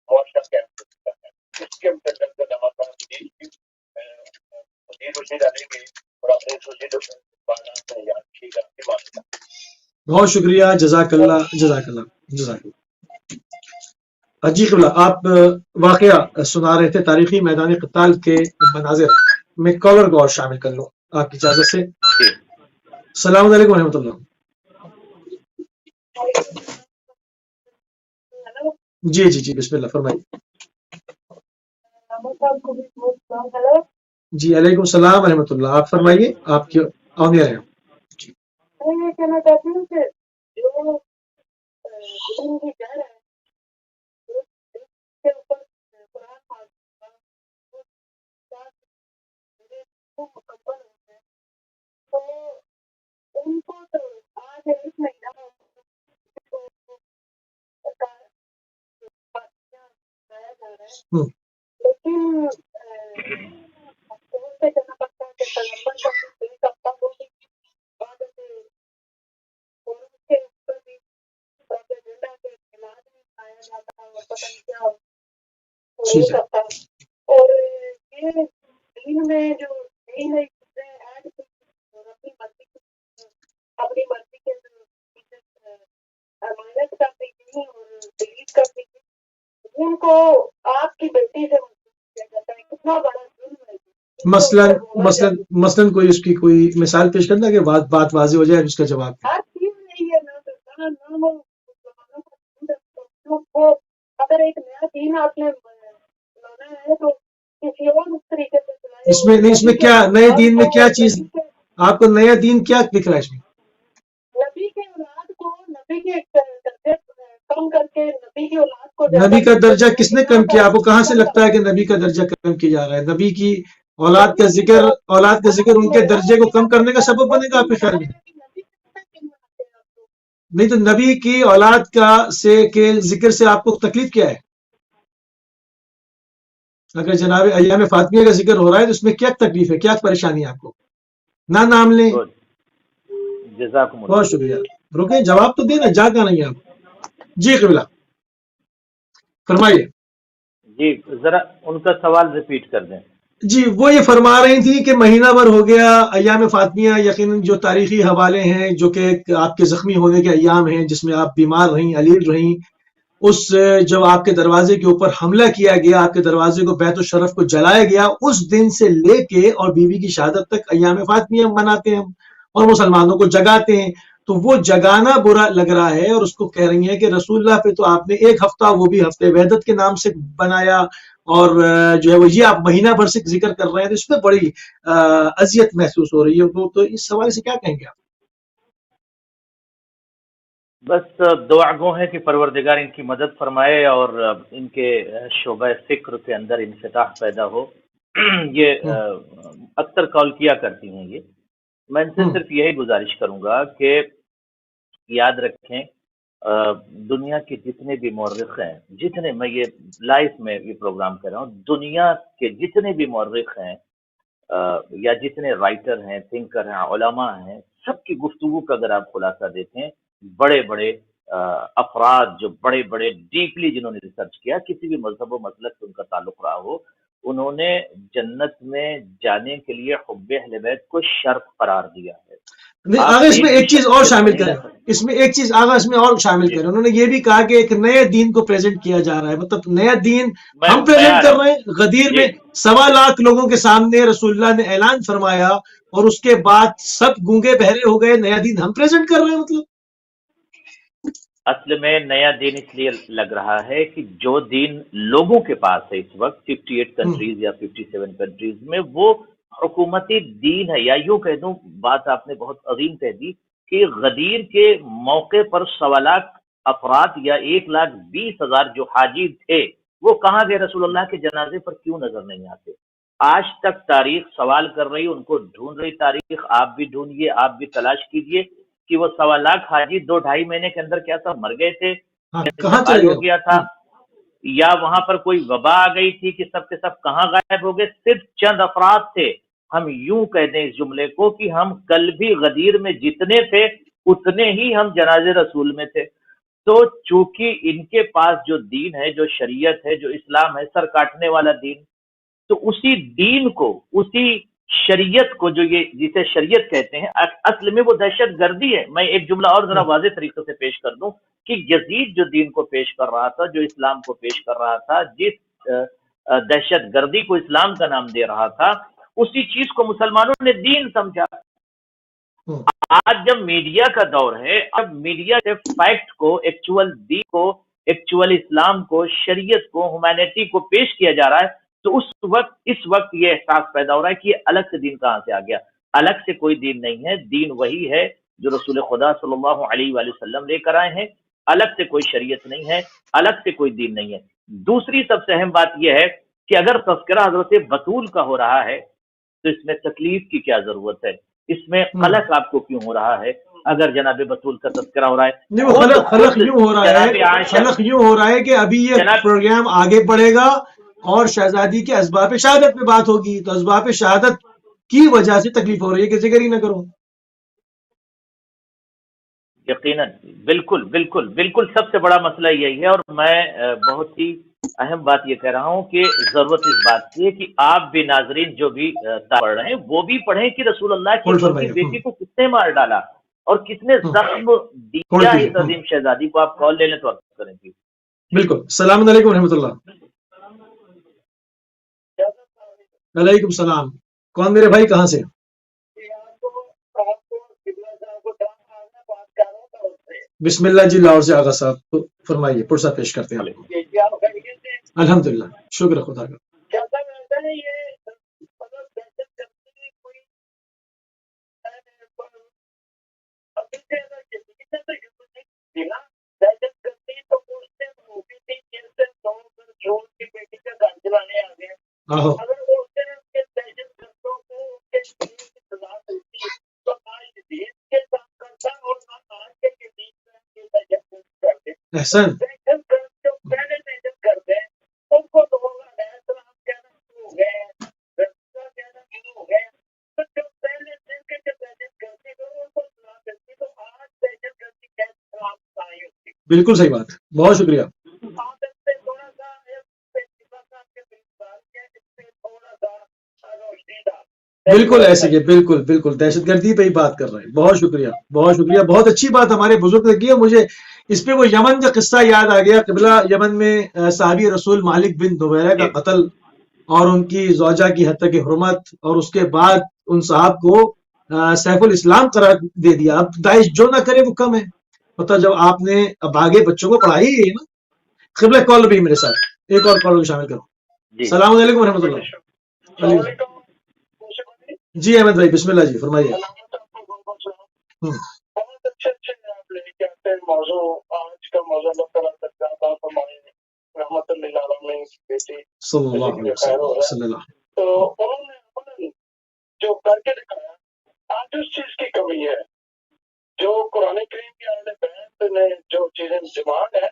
معاشرہ قائم ہو سکتا ہے. اس کے متعلق علامہ صاحب مزید روشنی ڈالیں گے اور اپنے خصوصی بات میں یاد رکھیے گا. بہت شکریہ، جزاک اللہ. جی قبلہ آپ واقعہ سنا رہے تھے تاریخی میدان قتال کے مناظر میں. کالر کو اور شامل کر لوں آپ کی اجازت سے. السلام علیکم ورحمۃ اللہ. جی بسم اللہ فرمائیے. جی علیکم السلام ورحمۃ اللہ. آپ فرمائیے، آپ کی آن ایئر ہیں. میں یہ کہنا چاہتی ہوں کہ جو کی جہر ہے کے اوپر قرآن مکمل ہوتے ہیں، تو ان کو تو آج ایک مہینہ لایا جا رہا ہے، لیکن افسوس سے کہنا پڑتا ہے کہ پیغمبر کا ایک ہفتہ وہ بھی بعد سے کے اوپر بھی پروپیگنڈا کے خلاف بھی کھایا جاتا ہے اور پتہ نہیں کیا ہو سکتا ہے. اور یہ دین میں جو دین ہے ایڈ اپنی مرضی کے امانت کرتی تھی اور ڈیلیٹ کرتی تھی، ان کو آپ کی بیٹی سے کیا جاتا ہے. کتنا بڑا ظلم ہے. مثلاً کوئی اس کی کوئی مثال پیش کرنا کہ بات واضح ہو جائے اس کا جواب. ہر چیز نہیں ہے نہ وہ اگر ایک نیا دین آپ نے لانا ہے تو کسی اور اس طریقے سے اس میں کیا نئے دین میں کیا چیز آپ کو نیا دین کیا دکھ رہا ہے اس میں؟ نبی کے اولاد کو نبی کے درجے کم کر کے نبی کی اولاد کو نبی کا درجہ کس نے کم کیا؟ آپ کو کہاں سے لگتا ہے کہ نبی کا درجہ کم کیا جا رہا ہے؟ نبی کی اولاد کا ذکر ان کے درجے کو کم کرنے کا سبب بنے گا آپ کے خیال میں؟ نہیں تو نبی کی اولاد کے ذکر سے آپ کو تکلیف کیا ہے؟ اگر جناب ایام فاطمیہ کا ذکر ہو رہا ہے تو اس میں کیا تکلیف ہے، کیا پریشانی ہے آپ کو؟ نہ نام لیں. بہت شکریہ. رکیں، جواب تو دینا، جا کہاں نہیں آپ. جی قبلہ فرمائیے. جی ذرا ان کا سوال ریپیٹ کر دیں. جی وہ یہ فرما رہی تھی کہ مہینہ بھر ہو گیا ایام فاطمیہ، یقیناً جو تاریخی حوالے ہیں جو کہ آپ کے زخمی ہونے کے ایام ہیں جس میں آپ بیمار رہیں، علیل رہیں، اس جب آپ کے دروازے کے اوپر حملہ کیا گیا، آپ کے دروازے کو بیت الشرف کو جلایا گیا، اس دن سے لے کے اور بیوی کی شہادت تک ایام فاطمیہ مناتے ہیں اور مسلمانوں کو جگاتے ہیں. تو وہ جگانا برا لگ رہا ہے اور اس کو کہہ رہی ہیں کہ رسول اللہ پہ تو آپ نے ایک ہفتہ، وہ بھی ہفتے وحدت کے نام سے بنایا، اور جو ہے وہ یہ آپ مہینہ بھر سے ذکر کر رہے ہیں، تو اس میں بڑی اذیت محسوس ہو رہی ہے. تو اس حوالے سے کیا کہیں گے آپ؟ بس دعا گو ہے کہ پروردگار ان کی مدد فرمائے اور ان کے شعبہ فکر کے اندر انفتاح پیدا ہو. یہ اکثر کال کیا کرتی ہیں یہ. میں ان سے صرف یہی گزارش کروں گا کہ یاد رکھیں دنیا کے جتنے بھی مورخ ہیں، جتنے، میں یہ لائف میں یہ پروگرام کر رہا ہوں، دنیا کے جتنے بھی مورخ ہیں یا جتنے رائٹر ہیں، تھنکر ہیں، علماء ہیں، سب کی گفتگو کا اگر آپ خلاصہ دیکھیں، بڑے بڑے افراد جو بڑے بڑے ڈیپلی جنہوں نے ریسرچ کیا، کسی بھی مذہب و مسلک سے ان کا تعلق رہا ہو، انہوں نے جنت میں جانے کے لیے حب اہل بیت کو شرط قرار دیا ہے. نہیں آپ آگا اس میں ایک بھی ایک چیز اور شخصیت کو شامل نہیں کریں، لا سکتے. اس میں ایک چیز آگا اس میں اور شامل جی کریں. انہوں نے یہ بھی کہا کہ ایک نئے دین کو پریزنٹ کیا جا رہا ہے، مطلب نیا دین ہم میں پریزنٹ آ رہا کر ہوں. رہے ہیں. غدیر جی میں 1.25 لوگوں کے سامنے رسول اللہ نے اعلان فرمایا اور اس کے بعد سب گونگے بہرے ہو گئے، نیا دین ہم پریزنٹ کر رہے ہیں مطلب. اصل میں نیا دین اس لیے لگ رہا ہے کہ جو دین لوگوں کے پاس ہے اس وقت 58 کنٹریز یا 57 کنٹریز میں، وہ حکومتی دین ہے. یا یوں کہہ دوں، بات آپ نے بہت عظیم کہہ دی کہ غدیر کے موقع پر 1.25 افراد یا 1,20,000 جو حاجی تھے، وہ کہاں گئے؟ رسول اللہ کے جنازے پر کیوں نظر نہیں آتے؟ آج تک تاریخ سوال کر رہی، ان کو ڈھونڈ رہی تاریخ. آپ بھی ڈھونڈیے، آپ بھی تلاش کیجئے کہ وہ 1.25 حاجی 2-2.5 مہینے کے اندر کیا سب مر گئے تھے، ہاں کہاں انتقال چلے ہو گیا تھا، گئے؟ یا وہاں پر کوئی وبا آ گئی تھی کہ سب کے سب کہاں غائب ہو گئے؟ صرف چند افراد تھے. ہم یوں کہہ دیں اس جملے کو کہ ہم کل بھی غدیر میں جتنے تھے اتنے ہی ہم جنازے رسول میں تھے. تو چونکہ ان کے پاس جو دین ہے، جو شریعت ہے، جو اسلام ہے، سر کاٹنے والا دین، تو اسی دین کو، اسی شریعت کو، جو یہ جسے شریعت کہتے ہیں، اصل میں وہ دہشت گردی ہے. میں ایک جملہ اور ذرا واضح طریقے سے پیش کر دوں کہ یزید جو دین کو پیش کر رہا تھا، جو اسلام کو پیش کر رہا تھا، جس دہشت گردی کو اسلام کا نام دے رہا تھا، اسی چیز کو مسلمانوں نے دین سمجھا. آج جب میڈیا کا دور ہے، اب میڈیا سے فیکٹ کو، ایکچوئل دین کو، ایکچوئل اسلام کو، شریعت کو، ہیومینٹی کو پیش کیا جا رہا ہے، تو اس وقت یہ احساس پیدا ہو رہا ہے کہ یہ الگ سے دین کہاں سے آ گیا. الگ سے کوئی دین نہیں ہے، دین وہی ہے جو رسول خدا صلی اللہ علیہ وآلہ وسلم لے کر آئے ہیں. الگ سے کوئی شریعت نہیں ہے، الگ سے کوئی دین نہیں ہے. دوسری سب سے اہم بات یہ ہے کہ اگر تذکرہ حضرت بطول کا ہو رہا ہے تو اس میں تکلیف کی کیا ضرورت ہے؟ اس میں قلق آپ کو کیوں ہو رہا ہے اگر جناب بطول کا تذکرہ ہو رہا ہے؟ نہیں وہ خلق یوں ہو رہا ہے، جناب عائشہ، خلق یوں ہو رہا ہے کہ ابھی یہ جناب پروگرام آگے بڑھے گا اور شہزادی کے اسباب شہادت پہ بات ہوگی، تو اسباب شہادت کی وجہ سے تکلیف ہو رہی ہے کہ ذکر ہی نہ کرو. یقیناً، بالکل بالکل بالکل، سب سے بڑا مسئلہ یہی ہے. اور میں بہت ہی اہم بات یہ کہہ رہا ہوں کہ ضرورت اس بات کی ہے کہ آپ بھی ناظرین جو بھی پڑھ رہے ہیں وہ بھی پڑھیں کہ رسول اللہ کی ان کی بیٹی کو کس نے مار ڈالا اور کس نے زخم دیا اس عظیم شہزادی کو. آپ کال لے لیں تو آپ کریں گے. بالکل. السلام علیکم ورحمۃ اللہ. وعلیکم السلام. کون میرے بھائی، کہاں سے؟ بسم اللہ جی، لاہور سے. آغا صاحب تو فرمائیے، پرسہ پیش کرتے ہیں. الحمدللہ، شکر خدا کا. آہو. احسن. بالکل صحیح بات، بہت شکریہ. بالکل ایسے ہی، بالکل بالکل دہشت گردی پہ ہی بات کر رہے ہیں. بہت شکریہ، بہت شکریہ، بہت اچھی بات ہمارے بزرگ نے کی ہے. مجھے اس پہ وہ یمن کا قصہ یاد آ گیا. قبلہ یمن میں صحابی رسول مالک بن نویرہ کا قتل اور ان کی زوجہ کی حتیٰ کہ حرمت، اور اس کے بعد ان صاحب کو سیف الاسلام قرار دے دیا. اب داعش جو نہ کرے وہ کم ہے. مطلب جب آپ نے اب آگے بچوں کو پڑھائی ہے نا. قبلہ کال بھی میرے ساتھ، ایک اور کال کو شامل کرو. السلام علیکم ورحمۃ اللہ. السلام علیکم موسیقی بھائی. جی احمد بھائی بسم اللہ جی فرمائیے. علامت آپ کو بہت بہت سلام. بہت اچھے آپ لے کے آتے ہیں موضوع. آج کا موضوع اللہ تعالیٰ تک عطا فرمائے. رحمت اللہ علیہ کی بیٹی صلی اللہ علیہ وسلم صلی اللہ. تو انہوں نے عملاً جو کر کے دکھایا. آج اس چیز کی کمی ہے جو قرآن کریم کی اہل بیت نے جو چیزیں ڈیمانڈ ہے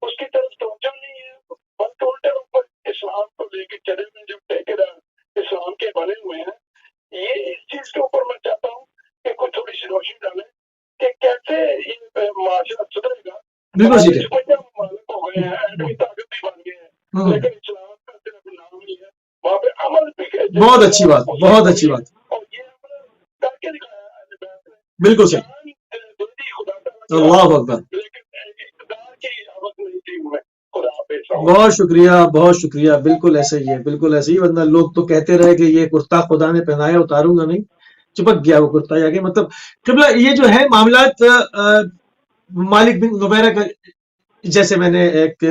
اس کی طرف توجہ نہیں ہے، بلکہ الٹے اوپر اسلام کو لے کے چلے میں جو ٹھیکیدار اسلام کے بنے ہوئے ہیں. یہ اس چیز کے اوپر میں چاہتا ہوں کہ کچھ تھوڑی سی روشنی ڈالیں کہ کیسے یہ معاشرہ سدھرے گا. مالک ہو گئے ہیں، ایٹمی طاقت بھی بن گئے ہیں، لیکن اسلام کا صرف نام ہی ہے، وہاں پہ عمل بھی. بہت اچھی بات، بہت اچھی بات. اور یہ عمل کر کے دکھایا اہل بیت نے. بالکل صحیح. اللہ اکبر. بہت شکریہ، بہت شکریہ. بالکل ایسے ہی ہے، بالکل ایسے ہی. ورنہ لوگ تو کہتے رہے کہ یہ کرتا خدا نے پہنایا اتاروں گا نہیں. چپک گیا وہ کرتا آگے. مطلب قبلہ یہ جو ہے معاملات مالک بن نویرہ کا جیسے میں نے ایک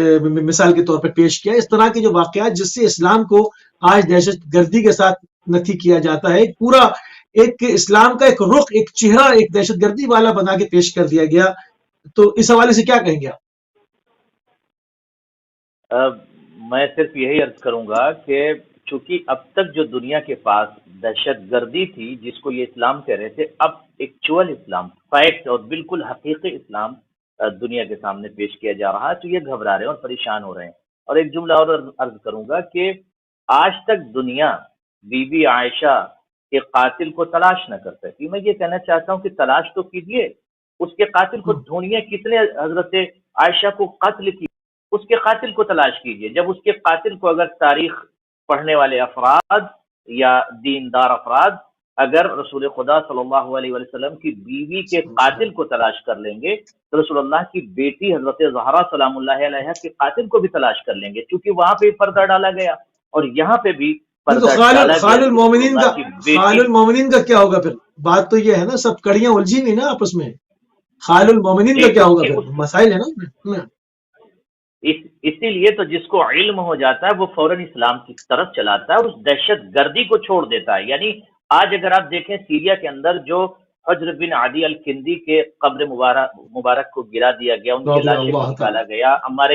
مثال کے طور پہ پیش کیا، اس طرح کے جو واقعات جس سے اسلام کو آج دہشت گردی کے ساتھ نفی کیا جاتا ہے، پورا ایک اسلام کا ایک رخ، ایک چہرہ ایک دہشت گردی والا بنا کے پیش کر دیا گیا. تو اس حوالے سے کیا کہیں گے آپ؟ میں صرف یہی عرض کروں گا کہ چونکہ اب تک جو دنیا کے پاس دہشت گردی تھی جس کو یہ اسلام کہہ رہے تھے، اب ایکچوئل اسلام، فیکٹ اور بالکل حقیقی اسلام دنیا کے سامنے پیش کیا جا رہا ہے، تو یہ گھبرا رہے ہیں اور پریشان ہو رہے ہیں. اور ایک جملہ اور عرض کروں گا کہ آج تک دنیا بی بی عائشہ کے قاتل کو تلاش نہ کر سکی. میں یہ کہنا چاہتا ہوں کہ تلاش تو کیجئے، اس کے قاتل کو ڈھونڈیے. کس نے حضرت عائشہ کو قتل کی؟ اس کے قاتل کو تلاش کیجئے. جب اس کے قاتل کو اگر تاریخ پڑھنے والے افراد یا دیندار افراد اگر رسول خدا صلی اللہ علیہ وسلم کی بیوی کے قاتل کو تلاش کر لیں گے تو رسول اللہ کی بیٹی حضرت زہرا سلام اللہ علیہ کے قاتل کو بھی تلاش کر لیں گے، کیونکہ وہاں پہ پردہ ڈالا گیا اور یہاں پہ بھی پردہ ڈالا گیا. خال المومنین کا کیا ہوگا پھر؟ بات تو یہ ہے نا، سب کڑیاں الجھی ہوئی نا آپس میں. خال المومنین کا کیا ہوگا پھر؟ مسائل ہے نا. اسی لیے تو جس کو علم ہو جاتا ہے وہ فوراً اسلام کی طرف چلاتا ہے اور اس دہشت گردی کو چھوڑ دیتا ہے. یعنی آج اگر آپ دیکھیں سیریا کے اندر جو حجر بن عدی الکندی کے قبر مبارک کو گرا دیا گیا، ان کی لاشیں کو نکالا گیا، عمار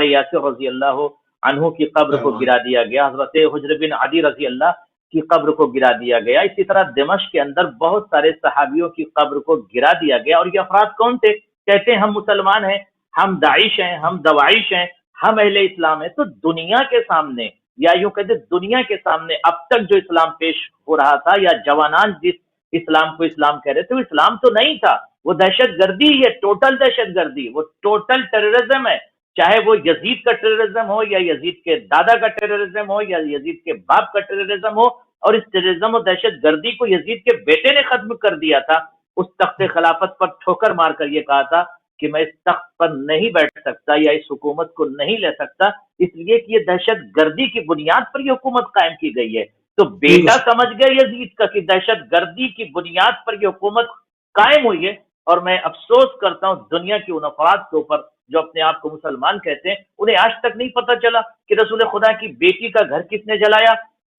یاسر رضی اللہ عنہ کی قبر کو گرا دیا گیا، حضرت حجر بن عدی رضی اللہ کی قبر کو گرا دیا گیا. اسی طرح دمشق کے اندر بہت سارے صحابیوں کی قبر کو گرا دیا گیا. اور یہ افراد کون تھے؟ کہتے ہیں ہم مسلمان ہیں، ہم داعش ہیں، ہم دواعش ہیں، ہم اہل اسلام ہیں. تو دنیا کے سامنے یا یوں کہتے دنیا کے سامنے اب تک جو اسلام پیش ہو رہا تھا یا جوانان جس اسلام کو اسلام کہہ رہے تھے، وہ اسلام تو نہیں تھا، وہ دہشت گردی ہے، ٹوٹل دہشت گردی، وہ ٹوٹل ٹیررزم ہے. چاہے وہ یزید کا ٹیررزم ہو یا یزید کے دادا کا ٹیررزم ہو یا یزید کے باپ کا ٹیررزم ہو. اور اس ٹیررزم اور دہشت گردی کو یزید کے بیٹے نے ختم کر دیا تھا. اس تخت خلافت پر ٹھوکر مار کر یہ کہا تھا کہ میں اس تخت پر نہیں بیٹھ سکتا یا اس حکومت کو نہیں لے سکتا، اس لیے کہ یہ دہشت گردی کی بنیاد پر یہ حکومت قائم کی گئی ہے. تو بیٹا سمجھ گئے یزید کا کہ دہشت گردی کی بنیاد پر یہ حکومت قائم ہوئی ہے. اور میں افسوس کرتا ہوں دنیا کے ان افراد کے اوپر جو اپنے آپ کو مسلمان کہتے ہیں، انہیں آج تک نہیں پتہ چلا کہ رسول خدا کی بیٹی کا گھر کس نے جلایا،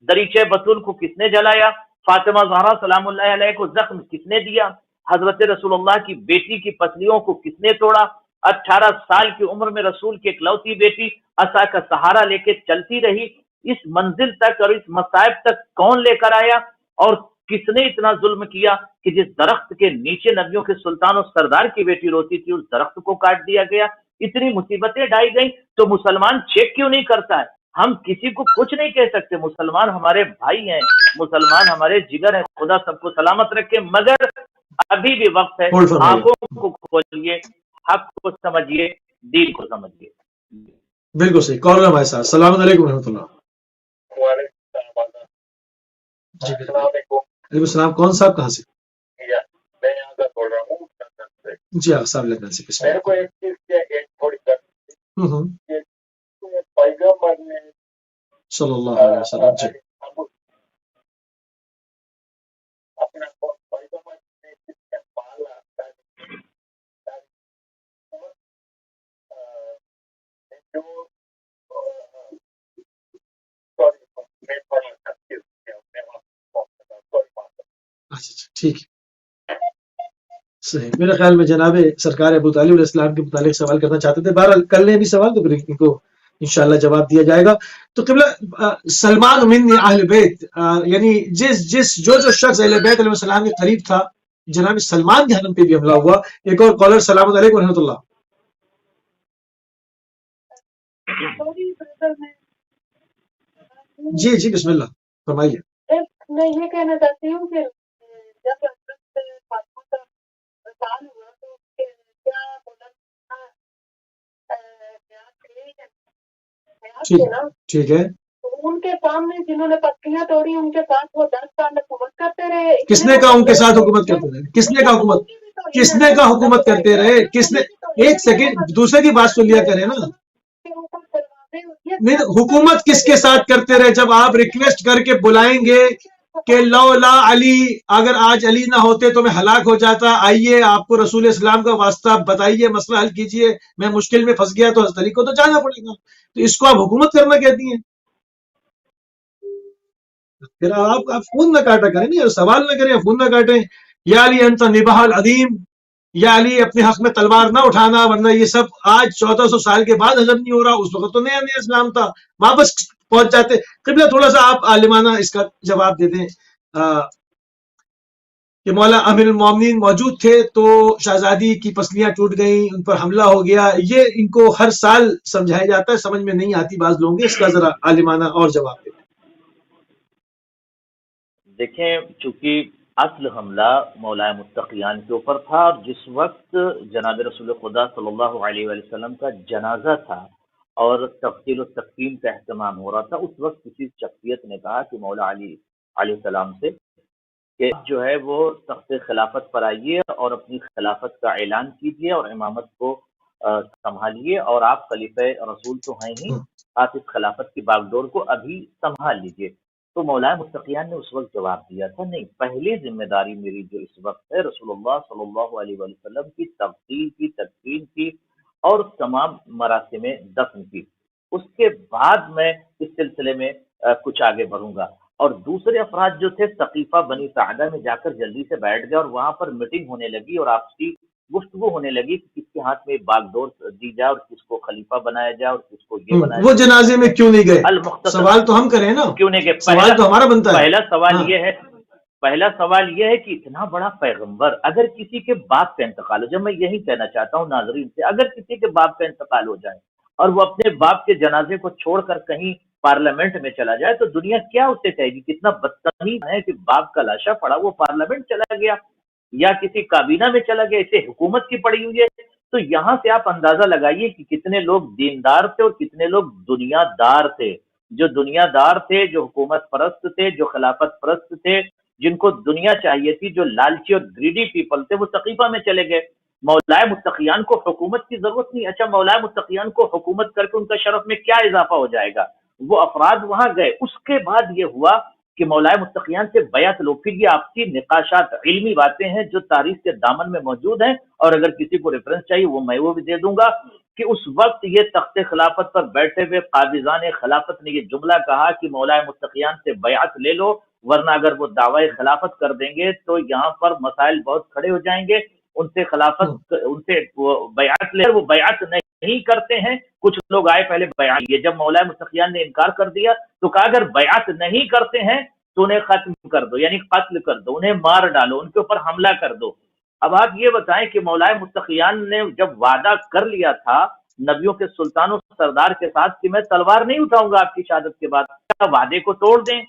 دریچہ بطول کو کس نے جلایا، فاطمہ زہرا سلام اللہ علیہ کو زخم کس نے دیا، حضرت رسول اللہ کی بیٹی کی پسلیوں کو کس نے توڑا، 18 سال کی عمر میں رسول کی اکلوتی بیٹی عصا کا سہارا لے کے چلتی رہی. اس منزل تک اور اس مصائب تک کون لے کر آیا اور کس نے اتنا ظلم کیا کہ جس درخت کے نیچے نبیوں کے سلطان و سردار کی بیٹی روتی تھی اس درخت کو کاٹ دیا گیا. اتنی مصیبتیں ڈائی گئیں تو مسلمان چیک کیوں نہیں کرتا ہے؟ ہم کسی کو کچھ نہیں کہہ سکتے، مسلمان ہمارے بھائی ہیں، مسلمان ہمارے جگر ہیں، خدا سب کو سلامت رکھے. مگر ابھی بھی وقت ہے، آنکھوں کو کھولیے، حق کو سمجھیے، دین کو سمجھیے. بالکل صحیح. کال ہمارے ساتھ. السلام علیکم ورحمۃ اللہ. جی السلام بالکل. علیکم. علیکم السلام. کون صاحب کہاں سے؟ میں یہاں سے بول رہا ہوں لندن سے. جی آغا صاحب لندن سے. بسم میرے کو اللہ. ایک چیز کی ایک تھوڑی ہوں. پیغمبر نے صلی اللہ علیہ وسلم. جی اپنا پیغمبر نے کس سے پالا جو میں پڑھا کرتی ہوں. اچھا ٹھیک ہے. صحیح. میرے خیال میں جناب سرکار ابو طالب علیہ السلام کے متعلق سوال کرنا چاہتے تھے. بہرحال کر لیں بھی سوال تو پھر ان کو انشاءاللہ جواب دیا جائے گا. تو قبلہ سلمان من اہل بیت، یعنی جو شخص اہل بیت علیہ السلام کے قریب تھا، جناب سلمان کے حرم پہ بھی حملہ ہوا. ایک اور کالر. سلام علیکم ورحمۃ اللہ. جی جی بسم اللہ فرمائیے. میں یہ کہنا چاہتی ہوں کہ جب حضرت فاطمہ کا وصال ہوا تو کیا ٹھیک ہے. ان کے سامنے جنہوں نے پتیاں توڑی ان کے ساتھ وہ 10 سال حکومت کرتے رہے. کس نے کہا ان کے ساتھ حکومت کرتے رہے؟ کس نے کہا حکومت کرتے رہے؟ کس نے؟ ایک سیکنڈ دوسرے کی بات سن لیا کرے نا. نہیں حکومت کس کے ساتھ کرتے رہے؟ جب آپ ریکویسٹ کر کے بلائیں گے کہ لولا علی، اگر آج علی نہ ہوتے تو میں ہلاک ہو جاتا، آئیے آپ کو رسول اسلام کا واسطہ بتائیے، مسئلہ حل کیجئے، میں مشکل میں پھنس گیا، تو حضرت علی کو تو جانا پڑے گا. تو اس کو آپ حکومت کرنا کہتی ہیں؟ پھر آپ فون نہ کاٹا کریں نا، سوال نہ کریں، فون نہ کاٹیں. یا علی انت نباہ العظیم، یا علی اپنے حق میں تلوار نہ اٹھانا، ورنہ یہ سب آج 1400 سال کے بعد ہضم نہیں ہو رہا. اس وقت تو نیا نیا اسلام تھا، واپس پہنچ جاتے. قبلہ تھوڑا سا آپ عالمانہ اس کا جواب دے دیں کہ مولا امیر المومنین موجود تھے تو شہزادی کی پسلیاں ٹوٹ گئیں، ان پر حملہ ہو گیا. یہ ان کو ہر سال سمجھایا جاتا ہے، سمجھ میں نہیں آتی بعض لوگوں کے. اس کا ذرا عالمانہ اور جواب دیں. دیکھیں، چونکہ اصل حملہ مولا متقیان کے اوپر تھا، اور جس وقت جناب رسول خدا صلی اللہ علیہ وآلہ وسلم کا جنازہ تھا اور تفصیل و تقسیم کا اہتمام ہو رہا تھا، اس وقت کسی شخصیت نے کہا کہ مولا علی علیہ السلام سے کہ جو ہے وہ تخت خلافت پر آئیے اور اپنی خلافت کا اعلان کیجیے اور امامت کو سنبھالیے، اور آپ خلیفہ رسول تو ہیں ہی، آپ اس خلافت کی باغ ڈور کو ابھی سنبھال لیجیے. تو مولا متقیان نے اس وقت جواب دیا تھا، نہیں، پہلی ذمہ داری میری جو اس وقت ہے رسول اللہ صلی اللہ علیہ وآلہ وسلم کی تغسیل کی، تدفین کی اور تمام مراسم دفن کی. اس کے بعد میں اس سلسلے میں کچھ آگے بڑھوں گا. اور دوسرے افراد جو تھے ثقیفہ بنی ساعدہ میں جا کر جلدی سے بیٹھ گئے، اور وہاں پر میٹنگ ہونے لگی اور آپسی گفتگو ہونے لگی کہ کس کے ہاتھ میں باغ ڈور دی جائے اور کس کو خلیفہ بنایا جائے اور کس کو یہ بنایا جائے. وہ جنازے میں کیوں نہیں گئے؟ المختصر سوال تو ہم کریں نا، کیوں نہیں گئے؟ سوال تو ہمارا بنتا ہے. پہلا سوال یہ ہے کہ اتنا بڑا پیغمبر، اگر کسی کے باپ کا انتقال ہو جائے، میں یہی کہنا چاہتا ہوں ناظرین سے، اگر کسی کے باپ کا انتقال ہو جائے اور وہ اپنے باپ کے جنازے کو چھوڑ کر کہیں پارلیمنٹ میں چلا جائے تو دنیا کیا اسے کہے گی؟ کتنا بدتمیز ہے کہ باپ کا لاشا پڑا وہ پارلیمنٹ چلا گیا یا کسی کابینہ میں چلا گیا، اسے حکومت کی پڑی ہوئی ہے. تو یہاں سے آپ اندازہ لگائیے کہ کتنے لوگ دیندار تھے اور کتنے لوگ دنیا دار تھے. جو دنیا دار تھے، جو حکومت پرست تھے، جو خلافت پرست تھے، جن کو دنیا چاہیے تھی، جو لالچی اور گریڈی پیپل تھے، وہ ثقیفہ میں چلے گئے. مولا متقیان کو حکومت کی ضرورت نہیں. اچھا، مولا متقیان کو حکومت کر کے ان کا شرف میں کیا اضافہ ہو جائے گا؟ وہ افراد وہاں گئے. اس کے بعد یہ ہوا کہ مولا متقیان سے بیعت لو. پھر یہ آپ کی نقاشات، علمی باتیں ہیں جو تاریخ کے دامن میں موجود ہیں، اور اگر کسی کو ریفرنس چاہیے وہ بھی دے دوں گا کہ اس وقت یہ تخت خلافت پر بیٹھے ہوئے قابضان خلافت نے یہ جملہ کہا کہ مولا متقیان سے بیعت لے لو، ورنہ اگر وہ دعوی خلافت کر دیں گے تو یہاں پر مسائل بہت کھڑے ہو جائیں گے. ان سے بیعت لے، وہ بیعت نہیں کرتے ہیں. کچھ لوگ آئے پہلے بیعت لیے، جب مولا متقیان نے انکار کر دیا تو کہا اگر بیعت نہیں کرتے ہیں تو انہیں ختم کر دو، یعنی قتل کر دو، انہیں مار ڈالو، ان کے اوپر حملہ کر دو. اب آپ یہ بتائیں کہ مولا متقیان نے جب وعدہ کر لیا تھا نبیوں کے سلطان و سردار کے ساتھ کہ میں تلوار نہیں اٹھاؤں گا آپ کی شہادت کے بعد، کیا وعدے کو توڑ دیں؟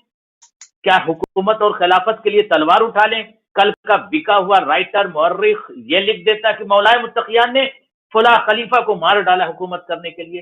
کیا حکومت اور خلافت کے لیے تلوار اٹھا لیں؟ کل کا بکا ہوا رائٹر مورخ یہ لکھ دیتا کہ مولا متقیان نے فلاں خلیفہ کو مار ڈالا حکومت کرنے کے لیے.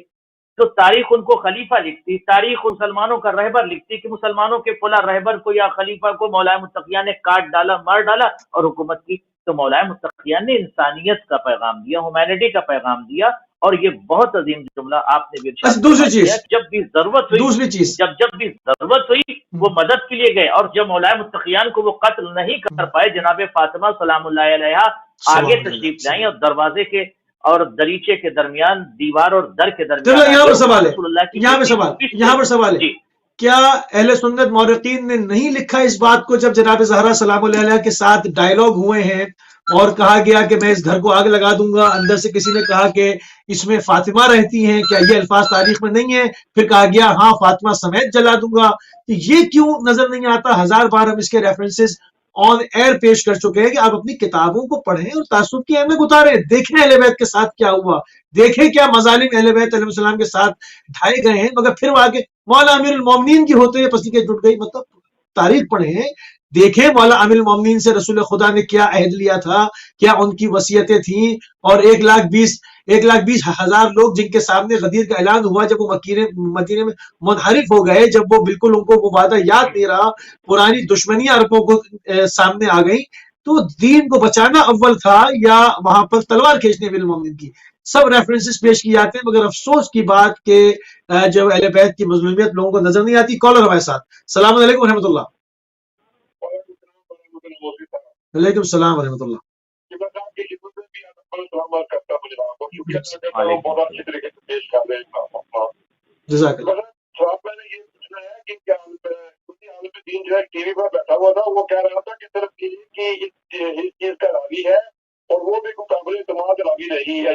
تو تاریخ ان کو خلیفہ لکھتی، تاریخ مسلمانوں کا رہبر لکھتی کہ مسلمانوں کے فلاں رہبر کو یا خلیفہ کو مولا متقیہ نے کاٹ ڈالا، مار ڈالا اور حکومت کی. تو مولا متقیہ نے انسانیت کا پیغام دیا، ہیومینٹی کا پیغام دیا. اور یہ بہت عظیم جملہ آپ نے بھی ارشاد دوسری فرما دیا، چیز جب بھی ضرورت ہوئی، دوسری چیز جب بھی ضرورت ہوئی وہ مدد کے لیے گئے. اور جب مولا متقیان کو وہ قتل نہیں کر پائے، جناب فاطمہ سلام اللہ علیہا آگے تشریف لائیں اور دروازے کے اور دریچے کے درمیان، دیوار اور در کے چلو درمیان یہاں پر سوال ہے، رسول اللہ کی یہاں پر بیٹی سوال کو یہاں پر سوال ہے، جی کیا اہل سنت مورخین نے نہیں لکھا اس بات کو جب جناب زہرا سلام اللہ علیہ کے ساتھ ڈائلاگ ہوئے ہیں اور کہا گیا کہ میں اس گھر کو آگ لگا دوں گا، اندر سے کسی نے کہا کہ اس میں فاطمہ رہتی ہیں، کیا یہ الفاظ تاریخ میں نہیں ہے؟ پھر کہا گیا ہاں فاطمہ سمیت جلا دوں گا. تو یہ کیوں نظر نہیں آتا؟ ہزار بار ہم اس کے ریفرنسز آن ایئر پیش کر چکے ہیں کہ آپ اپنی کتابوں کو پڑھیں اور تعصب کی اہمیت اتاریں، دیکھیں اہل بیت کے ساتھ کیا ہوا، دیکھیں کیا مظالم اہل بیت علیہ السلام کے ساتھ ڈھائے گئے ہیں، مگر پھر وہ آگے مولا امیر المومنین کی ہوتے ہیں پسی کے ٹوٹ گئی. مطلب تاریخ پڑھیں، دیکھیں مولا امیر المومنین سے رسول خدا نے کیا عہد لیا تھا، کیا ان کی وصیتیں تھیں، اور 1,20,000 لوگ جن کے سامنے غدیر کا اعلان ہوا جب وہ مدینے میں منحرف ہو گئے، جب وہ بالکل ان کو وہ وعدہ یاد نہیں رہا، پرانی دشمنیاں عربوں کو سامنے آ گئی، تو دین کو بچانا اول تھا یا وہاں پر تلوار کھینچنے امیر المومنین کی؟ سب ریفرنسز پیش کی جاتے ہیں، مگر افسوس کی بات کہ جب اہل بیت کی مظلومیت لوگوں کو نظر نہیں آتی. کالر ہمارے ساتھ. السلام علیکم ورحمۃ اللہ. وعلیکم السلام ورحمۃ اللہ. جزاک اللہ. میں نے یہ پوچھنا ہے کہ کیا عالم دین جو ہے ٹی وی پر بیٹھا ہوا تھا، وہ کہہ رہا تھا کہ صرف اس چیز کا راوی ہے اور وہ بھی قابل اعتماد راوی نہیں ہے،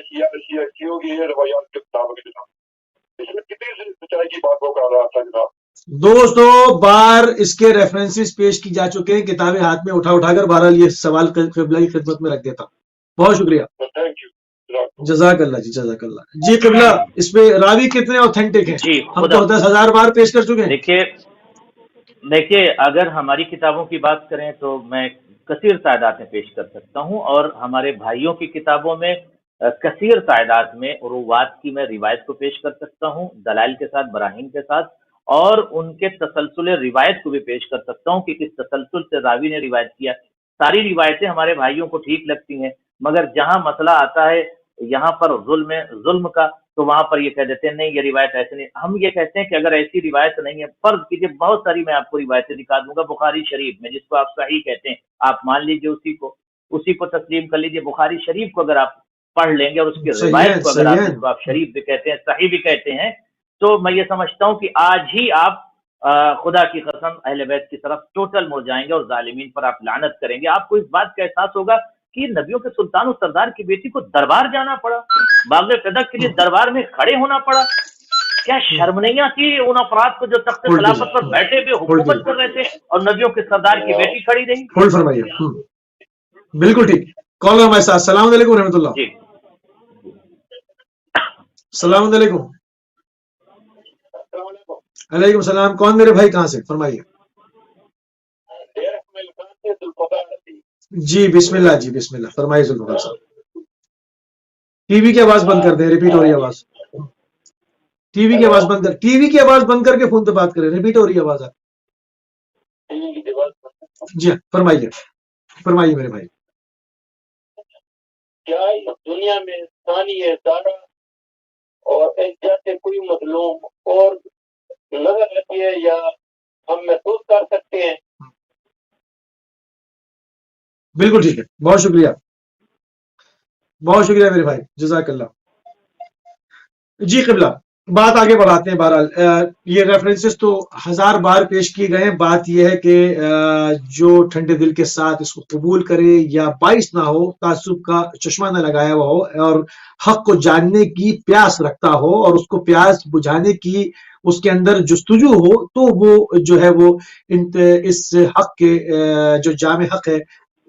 شیعوں کی روایات کے مطابق جناب. اس میں کتنی سچائی کی بات وہ کر رہا تھا جناب؟ دوستو بار اس کے ریفرنسز پیش کی جا چکے ہیں، کتابیں ہاتھ میں اٹھا کر بہرحال یہ سوال قبلہ کی خدمت میں رکھ دیتا ہوں. بہت شکریہ. Thank you. جزاک اللہ جی، جزاک اللہ جی. قبلہ اس پہ راوی کتنے اوتھینٹک ہیں؟ جی ہم تو 10,000 بار پیش کر چکے ہیں. دیکھیے اگر ہماری کتابوں کی بات کریں تو میں کثیر تعداد میں پیش کر سکتا ہوں، اور ہمارے بھائیوں کی کتابوں میں کثیر تعداد میں روات کی میں روایت کو پیش کر سکتا ہوں، دلائل کے ساتھ، براہین کے ساتھ، اور ان کے تسلسل روایت کو بھی پیش کر سکتا ہوں کہ کس تسلسل سے راوی نے روایت کیا. ساری روایتیں ہمارے بھائیوں کو ٹھیک لگتی ہیں، مگر جہاں مسئلہ آتا ہے یہاں پر ظلم کا، تو وہاں پر یہ کہہ دیتے ہیں نہیں یہ روایت ایسے نہیں. ہم یہ کہتے ہیں کہ اگر ایسی روایت نہیں ہے، فرض کیجیے بہت ساری میں آپ کو روایتیں دکھا دوں گا بخاری شریف میں، جس کو آپ صحیح کہتے ہیں، آپ مان لیجیے اسی کو تسلیم کر لیجیے. بخاری شریف کو اگر آپ پڑھ لیں گے اور اس کی روایت کو اگر آپ شریف بھی کہتے ہیں، صحیح بھی کہتے ہیں، تو میں یہ سمجھتا ہوں کہ آج ہی آپ خدا کی قسم اہل بیت کی طرف ٹوٹل مڑ جائیں گے اور ظالمین پر آپ لعنت کریں گے. آپ کو اس بات کا احساس ہوگا کہ نبیوں کے سلطان و سردار کی بیٹی کو دربار جانا پڑا، باغ فدق کے لیے دربار میں کھڑے ہونا پڑا. کیا شرم نہیں آتی ان افراد کو جو تخت خلافت پر بیٹھے ہوئے حکومت کر رہے تھے اور نبیوں کے سردار کی بیٹی کھڑی رہی؟ ہولڈ فرمائیے. بالکل ٹھیک. کال ہمارے ساتھ. السلام علیکم ورحمۃ اللہ. جی السلام علیکم. علیکم السلام. کون میرے بھائی، کہاں سے؟ فرمائیے. جی بسم اللہ، جی بسم اللہ، فرمائیے ذوالفقار صاحب. ٹی وی کی آواز بند کر دیں، ریپیٹ ہو رہی ہے آواز. ٹی وی کی آواز بند کر کے فون پہ بات کریں، ریپیٹ ہو رہی ہے آواز. آپ جی فرمائیے میرے بھائی. کیا دنیا میں ثانی دارا اور جیسے کوئی مظلوم اور نظر آتی ہے یا ہم محسوس کر سکتے ہیں؟ بالکل ٹھیک ہے. بہت شکریہ میرے بھائی، جزاک اللہ. جی قبلہ بات آگے بڑھاتے ہیں. بہرحال یہ ریفرنسز تو 1000 بار پیش کیے گئے ہیں. بات یہ ہے کہ جو ٹھنڈے دل کے ساتھ اس کو قبول کرے یا باعث نہ ہو، تعصب کا چشمہ نہ لگایا ہوا ہو اور حق کو جاننے کی پیاس رکھتا ہو اور اس کو پیاس بجھانے کی اس کے اندر جستجو ہو، تو وہ جو ہے وہ اس حق کے جو جامع حق ہے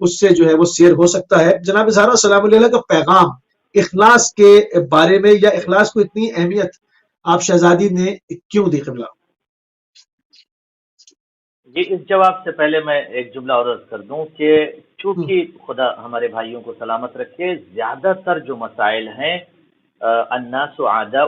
اس سے جو ہے وہ سیر ہو سکتا ہے. جناب زہرا سلام علیہ کا پیغام اخلاص کے بارے میں، یا اخلاص کو اتنی اہمیت آپ شہزادی نے کیوں دی؟ قبلہ جی اس جواب سے پہلے میں ایک جملہ اور عرض کر دوں کہ چونکہ خدا ہمارے بھائیوں کو سلامت رکھے، زیادہ تر جو مسائل ہیں الناس اعداء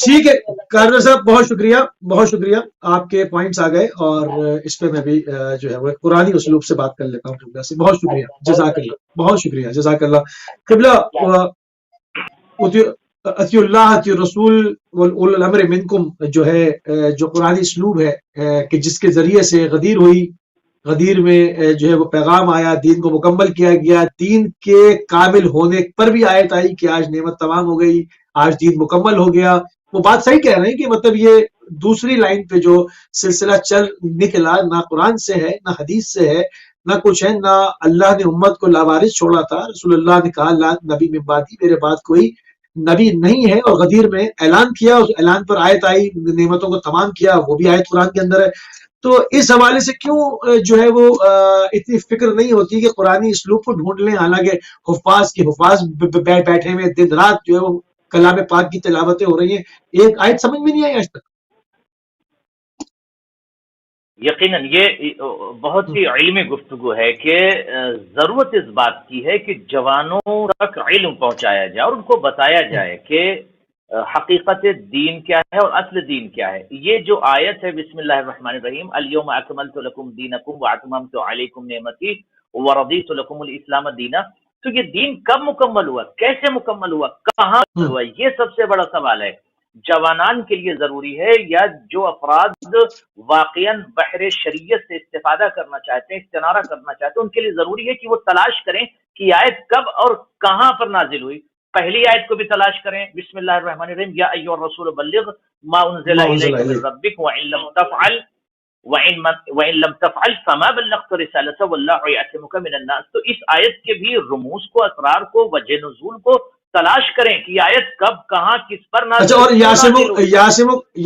ٹھیک ہے کارنر صاحب، بہت شکریہ، آپ کے پوائنٹس آ گئے، اور اس پہ میں بھی جو ہے وہ قرآنی اسلوب سے بات کر لیتا ہوں قبلہ سے. بہت شکریہ، جزاک اللہ، بہت شکریہ، جزاک اللہ. قبلہ اطیع اللہ، اطیع الرسول واولی الامر منکم جو ہے، جو قرآنی اسلوب ہے کہ جس کے ذریعے سے غدیر ہوئی، غدیر میں جو ہے وہ پیغام آیا، دین کو مکمل کیا گیا، دین کے کامل ہونے پر بھی آیت آئی کہ آج نعمت تمام ہو گئی، آج دین مکمل ہو گیا. وہ بات صحیح کہہ رہے ہیں کہ مطلب یہ دوسری لائن پہ جو سلسلہ چل نکلا، نہ قرآن سے ہے، نہ حدیث سے ہے، نہ کچھ ہے، نہ اللہ نے امت کو لاوارث چھوڑا تھا. رسول اللہ نے کہا لا نبی من بعدی، میرے بعد کوئی نبی نہیں ہے، اور غدیر میں اعلان کیا، اس اعلان پر آیت آئی، نعمتوں کو تمام کیا، وہ بھی آیت قرآن کے اندر ہے. تو اس حوالے سے کیوں جو ہے وہ اتنی فکر نہیں ہوتی کہ قرآنی اسلوب کو ڈھونڈ لیں، حالانکہ حفاظ بیٹھے ہوئے دن رات جو ہے وہ کلام پاک کی تلاوتیں ہو رہی ہیں، ایک آیت سمجھ میں نہیں آئی آج تک. یقیناً یہ بہت ہی علمی گفتگو ہے کہ ضرورت اس بات کی ہے کہ جوانوں تک علم پہنچایا جائے اور ان کو بتایا جائے کہ حقیقت دین کیا ہے اور اصل دین کیا ہے. یہ جو آیت ہے بسم اللہ الرحمن الرحیم، الیوم اکملت لکم دینکم واتممت علیکم نعمتی ورضیت لکم الاسلام دینا، تو یہ دین کب مکمل ہوا، کیسے مکمل ہوا، کہاں ہوا، یہ سب سے بڑا سوال ہے. جوانان کے لیے ضروری ہے، یا جو افراد واقعاً بحر شریعت سے استفادہ کرنا چاہتے ہیں، استنارہ کرنا چاہتے ہیں، ان کے لیے ضروری ہے کہ وہ تلاش کریں کہ یہ آیت کب اور کہاں پر نازل ہوئی. پہلی آیت کو بھی تلاش کریں، بسم اللہ الرحمن الرحیم، یا ایھا الرسول بلغ ما انزل الیک من ربک وَإِن لَمْ تَفْعَلْ فَمَا بَلَّغْتَ رِسَالَتَهُ وَاللَّهُ يَعْصِمُكَ مِنَ النَّاسِ. تو اس آیت کے بھی رموز کو، اسرار کو، وجہ نزول کو تلاش کریں کہ یہ آیت کب، کہاں، کس پر نازل. اچھا، اور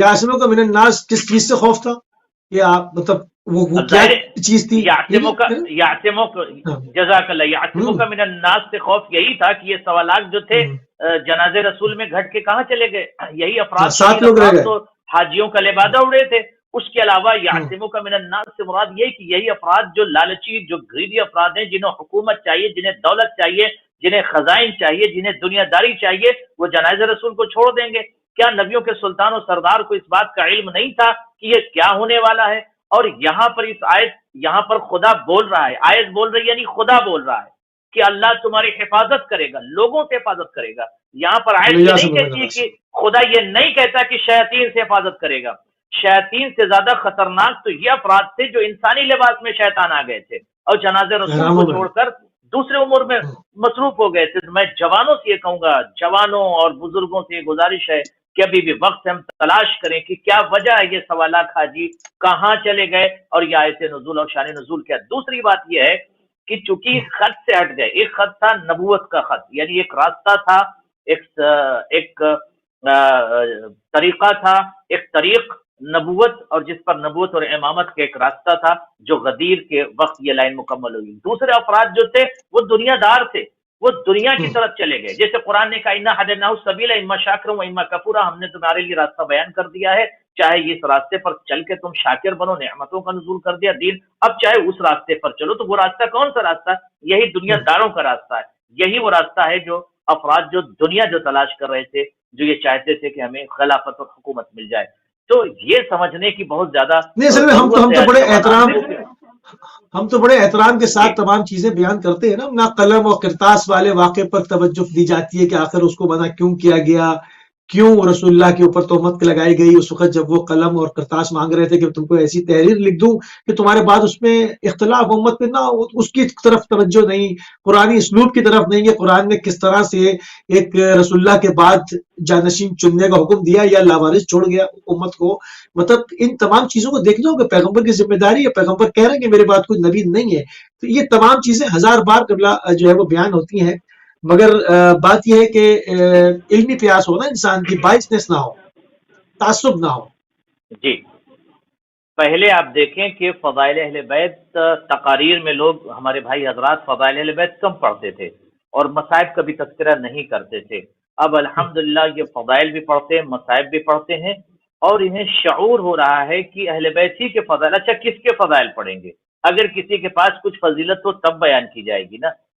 یاسموں کا من الناس کس چیز سے خوف تھا؟ یہ آپ مطلب وہ کیا چیز تھی؟ جزاک اللہ، یعصمک من الناس سے خوف یہی تھا کہ یہ سوالات جو تھے جنازے رسول میں گھٹ کے کہاں چلے گئے، یہی افراد 7 لوگ رہ گئے تو حاجیوں کا لبادہ اڑے تھے. اس کے علاوہ یعصمک من الناس سے مراد یہ کہ یہی افراد جو لالچی، جو گریڈی افراد ہیں، جنہیں حکومت چاہیے، جنہیں دولت چاہیے، جنہیں خزائن چاہیے، جنہیں دنیا داری چاہیے، وہ جنازے رسول کو چھوڑ دیں گے. کیا نبیوں کے سلطان و سردار کو اس بات کا علم نہیں تھا کہ یہ کیا ہونے والا ہے؟ اور یہاں پر اس آیت، یہاں پر خدا بول رہا ہے، آیت بول رہی ہے، یعنی خدا بول رہا ہے کہ اللہ تمہاری حفاظت کرے گا، لوگوں سے حفاظت کرے گا. یہاں پر آیت یہ نہیں کہتی کہ خدا یہ نہیں کہتا کہ شیاطین سے حفاظت کرے گا. شیاطین سے زیادہ خطرناک تو یہ افراد تھے جو انسانی لباس میں شیطان آ گئے تھے اور جنازے رسول کو چھوڑ کر دوسرے امور میں مصروف ہو گئے تھے. میں جوانوں سے یہ کہوں گا، جوانوں اور بزرگوں سے یہ گزارش ہے کہ ابھی بھی وقت ہم تلاش کریں کہ کیا وجہ ہے، یہ سوالات حاجی کہاں چلے گئے اور یہ آیت نزول اور شان نزول کیا. دوسری بات یہ ہے کہ چونکہ خط سے ہٹ گئے، ایک خط تھا نبوت کا خط، یعنی ایک راستہ تھا، ایک طریقہ تھا، ایک طریق نبوت، اور جس پر نبوت اور امامت کا ایک راستہ تھا، جو غدیر کے وقت یہ لائن مکمل ہوئی. دوسرے افراد جو تھے وہ دنیا دار تھے، وہ دنیا کی طرف چلے گئے. جیسے قرآن نے کہا اِنَّا ہَدَيْنَاهُ السَّبِيلَ اِمَّا شَاكِرًا وَإِمَّا كَفُورًا، ہم نے تمہارے لیے راستہ بیان کر دیا ہے، چاہے اس راستے پر چل کے تم شاکر بنو، نعمتوں کا نزول کر دیا دین، اب چاہے اس راستے پر چلو. تو وہ راستہ کون سا راستہ؟ یہی دنیا داروں کا راستہ ہے. یہی وہ راستہ ہے جو افراد جو دنیا جو تلاش کر رہے تھے، جو یہ چاہتے تھے کہ ہمیں خلافت اور حکومت مل جائے. تو یہ سمجھنے کی بہت زیادہ نہیں، اصل میں ہم تو بڑے احترام کے ساتھ تمام چیزیں بیان کرتے ہیں نا. نہ قلم اور کرتاس والے واقعے پر توجہ دی جاتی ہے کہ آخر اس کو منع کیوں کیا گیا، کیوں رسول اللہ کے اوپر تہمت لگائی گئی اس وقت جب وہ قلم اور کرتاس مانگ رہے تھے کہ تم کو ایسی تحریر لکھ دوں کہ تمہارے بعد اس میں اختلاف امت میں نہ، اس کی طرف توجہ نہیں، قرآنی اسلوب کی طرف نہیں کہ قرآن نے کس طرح سے ایک رسول اللہ کے بعد جانشین چننے کا حکم دیا یا لاوارث چھوڑ گیا امت کو. مطلب ان تمام چیزوں کو دیکھنا ہوگا، پیغمبر کی ذمہ داری ہے، پیغمبر کہہ رہے ہیں کہ میرے بعد کوئی نبی نہیں ہے. تو یہ تمام چیزیں 1000 بار قبلہ جو ہے وہ بیان ہوتی ہیں، مگر بات یہ ہے کہ علمی پیاس ہو نا انسان کی، بائسنس نہ ہو، تعصب نہ ہو. جی، پہلے آپ دیکھیں کہ فضائل اہل بیت تقاریر میں لوگ، ہمارے بھائی حضرات، فضائل اہل بیت کم پڑھتے تھے اور مصائب کا بھی تذکرہ نہیں کرتے تھے. اب الحمدللہ یہ فضائل بھی پڑھتے ہیں، مصائب بھی پڑھتے ہیں، اور انہیں شعور ہو رہا ہے کہ اہل بیت ہی کے فضائل. اچھا، کس کے فضائل پڑھیں گے؟ اگر کسی کے پاس کچھ فضیلت تو تب بیان کی جائے گی نا.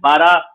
12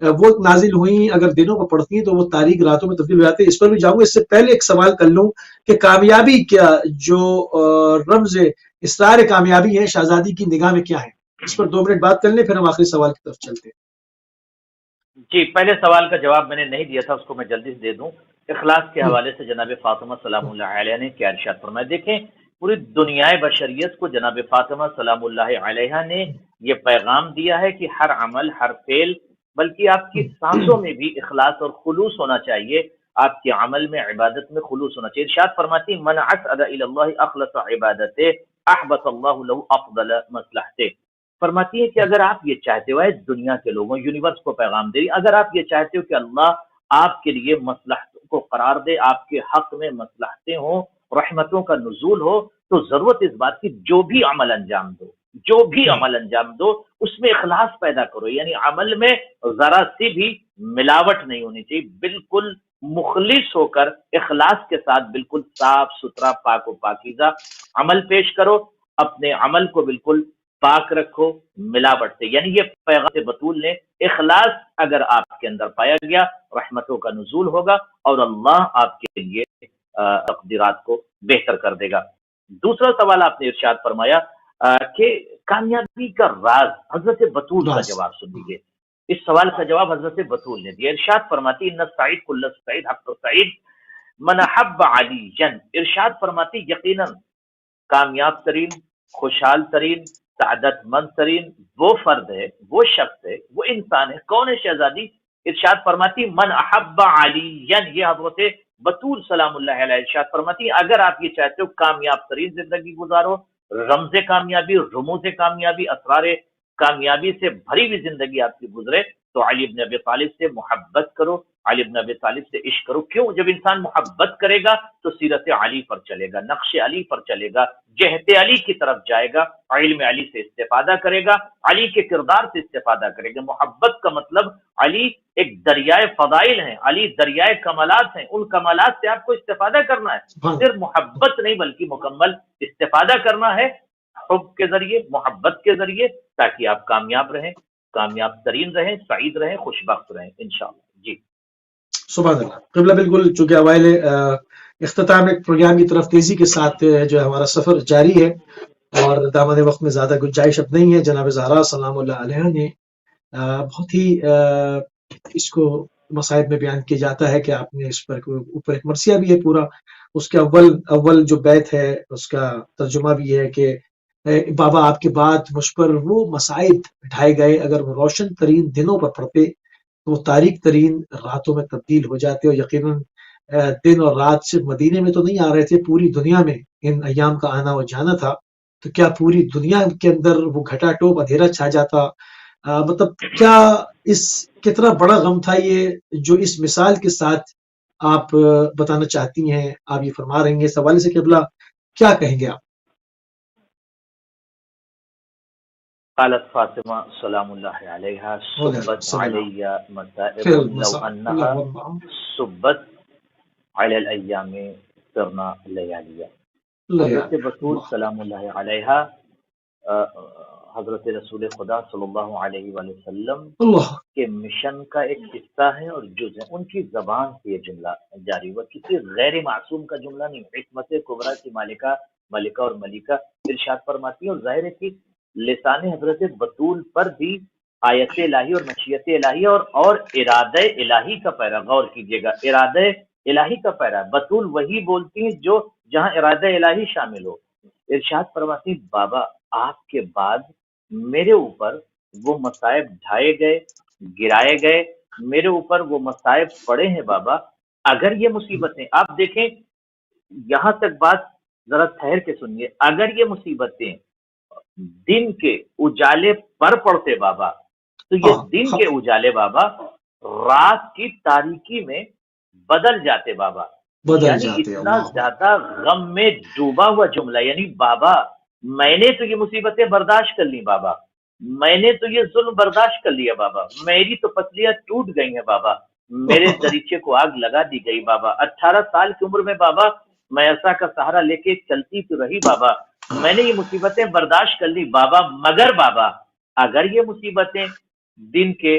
وہ نازل ہوئی اگر دنوں پر پڑھتی ہیں تو وہ تاریک راتوں میں تبدیل ہو جاتے ہیں. اس پر بھی جاؤں گا. اس سے پہلے ایک سوال کر لوں کہ کامیابی کیا جو رمز اسرار کامیابی ہے شہزادی کی نگاہ میں کیا ہے؟ اس پر 2 منٹ بات کر لیں پھر ہم آخری سوال کی طرف چلتے ہیں. جی، پہلے سوال کا جواب میں نے نہیں دیا تھا، اس کو میں جلدی سے دے دوں. اخلاص کے حوالے سے جناب فاطمہ سلام اللہ علیہ نے کیا ارشاد فرمایا. دیکھیں پوری دنیا بشریت کو جناب فاطمہ سلام اللہ علیہ نے یہ پیغام دیا ہے کہ ہر عمل، ہر فعل، بلکہ آپ کی سانسوں میں بھی اخلاص اور خلوص ہونا چاہیے. آپ کے عمل میں، عبادت میں خلوص ہونا چاہیے. ارشاد فرماتی من عسد الی اللہ اخلص عبادته احبط اللہ له افضل مصلحته. فرماتی ہے کہ اگر آپ یہ چاہتے ہو، دنیا کے لوگوں، یونیورس کو پیغام دے رہی، اگر آپ یہ چاہتے ہو کہ اللہ آپ کے لیے مصلحتوں کو قرار دے، آپ کے حق میں مصلحتیں ہوں، رحمتوں کا نزول ہو، تو ضرورت اس بات کی جو بھی عمل انجام دو، جو بھی عمل انجام دو، اس میں اخلاص پیدا کرو. یعنی عمل میں ذرا سی بھی ملاوٹ نہیں ہونی چاہیے. بالکل مخلص ہو کر اخلاص کے ساتھ بالکل صاف ستھرا، پاک و پاکیزہ عمل پیش کرو. اپنے عمل کو بالکل پاک رکھو ملاوٹ سے. یعنی یہ پیغام بطول نے اخلاص اگر آپ کے اندر پایا گیا، رحمتوں کا نزول ہوگا اور اللہ آپ کے لیے تقدیرات کو بہتر کر دے گا. دوسرا سوال آپ نے ارشاد فرمایا کہ کامیابی کا راز. حضرت بطول کا جواب سن لیجیے. اس سوال کا جواب حضرت بطول نے دیا. ارشاد فرماتی ان السعید کل السعید حق السعید من حب علیًا. ارشاد فرماتی یقیناً کامیاب ترین، خوشحال ترین، سعادت مند ترین وہ فرد ہے، وہ شخص ہے، وہ انسان ہے. کون ہے شہزادی؟ ارشاد فرماتی من احب علیًا. یہ حضرت بطول سلام اللہ علیہ ارشاد فرماتی اگر آپ یہ چاہتے ہو کامیاب ترین زندگی گزارو، رمز کامیابی، رموز کامیابی، اسرار کامیابی سے بھری ہوئی زندگی آپ کی گزرے، تو علی بن ابی طالب سے محبت کرو، علی بن ابی طالب سے عشق کرو. کیوں؟ جب انسان محبت کرے گا تو سیرت علی پر چلے گا، نقش علی پر چلے گا، جہت علی کی طرف جائے گا، علم علی سے استفادہ کرے گا، علی کے کردار سے استفادہ کرے گا. محبت کا مطلب علی ایک دریائے فضائل ہیں، علی دریائے کمالات ہیں. ان کمالات سے آپ کو استفادہ کرنا ہے. صرف محبت نہیں بلکہ مکمل استفادہ کرنا ہے حب کے ذریعے، محبت کے ذریعے، تاکہ آپ کامیاب رہیں، کامیاب ترین رہیں، سعید رہیں، خوش بخت رہیں انشاءاللہ. جی سبحان اللہ. قبلہ بالکل چونکہ اوائل اختتام ایک پروگرام کی طرف تیزی کے ساتھ جو ہمارا سفر جاری ہے اور دامن وقت میں زیادہ گنجائش اب نہیں ہے. جناب زہرا سلام اللہ علیہ نے بہت ہی اس کو مصائب میں بیان کیا جاتا ہے کہ آپ نے اس پر اوپر ایک مرثیہ بھی ہے پورا. اس کے اول جو بیت ہے اس کا ترجمہ بھی ہے کہ بابا آپ کے بعد مجھ پر وہ مصائب ڈھائے گئے، اگر وہ روشن ترین دنوں پر پڑتے تو وہ تاریک ترین راتوں میں تبدیل ہو جاتے. اور یقیناً دن اور رات صرف مدینے میں تو نہیں آ رہے تھے، پوری دنیا میں ان ایام کا آنا و جانا تھا. تو کیا پوری دنیا کے اندر وہ گھٹا ٹوپ اندھیرا چھا جاتا؟ مطلب کیا اس کتنا بڑا غم تھا یہ جو اس مثال کے ساتھ آپ بتانا چاہتی ہیں، آپ یہ فرما رہی ہیں. اس حوالے سے قبلہ کیا کہیں گے آپ؟ قالت فاطمہ سلام اللہ علیہ صبت علی مسائب لو انہا صبت علی الایام سرنا لیالیہ. حضرت بطول سلام اللہ علیہ حضرت رسول خدا صلی اللہ علیہ وآلہ وسلم کے مشن کا ایک حصہ ہے اور جز ہے. ان کی زبان سے یہ جملہ جاری ہوا، کسی غیر معصوم کا جملہ نہیں. حکمت کبریٰ کی ملکہ اور ملکہ ارشاد فرماتی ہے، اور ظاہر ہے کہ لسان حضرت بطول پر بھی آیت الہی اور مشیت الہی اور ارادہ الہی کا پیرا. غور کیجئے گا، ارادہ الہی کا پیرا. بطول وہی بولتی ہیں جو جہاں ارادہ الہی شامل ہو. ارشاد فرماتی بابا آپ کے بعد میرے اوپر وہ مصائب ڈھائے گئے، گرائے گئے، میرے اوپر وہ مصائب پڑے ہیں بابا. اگر یہ مصیبتیں، آپ دیکھیں یہاں تک بات ذرا ٹھہر کے سنیے، اگر یہ مصیبتیں دن کے اجالے پر پڑتے بابا تو یہ دن کے اجالے بابا رات کی تاریکی میں بدل جاتے بابا. یعنی اتنا زیادہ غم میں ڈوبا ہوا جملہ. یعنی بابا میں نے تو یہ مصیبتیں برداشت کر لی بابا، میں نے تو یہ ظلم برداشت کر لیا بابا، میری تو پسلیاں ٹوٹ گئی ہیں بابا، میرے دریچے کو آگ لگا دی گئی بابا. 18 سال کی عمر میں بابا میں ایسا کا سہارا لے کے چلتی تو رہی بابا، میں نے یہ مصیبتیں برداشت کر لی بابا. مگر بابا اگر یہ مصیبتیں دن کے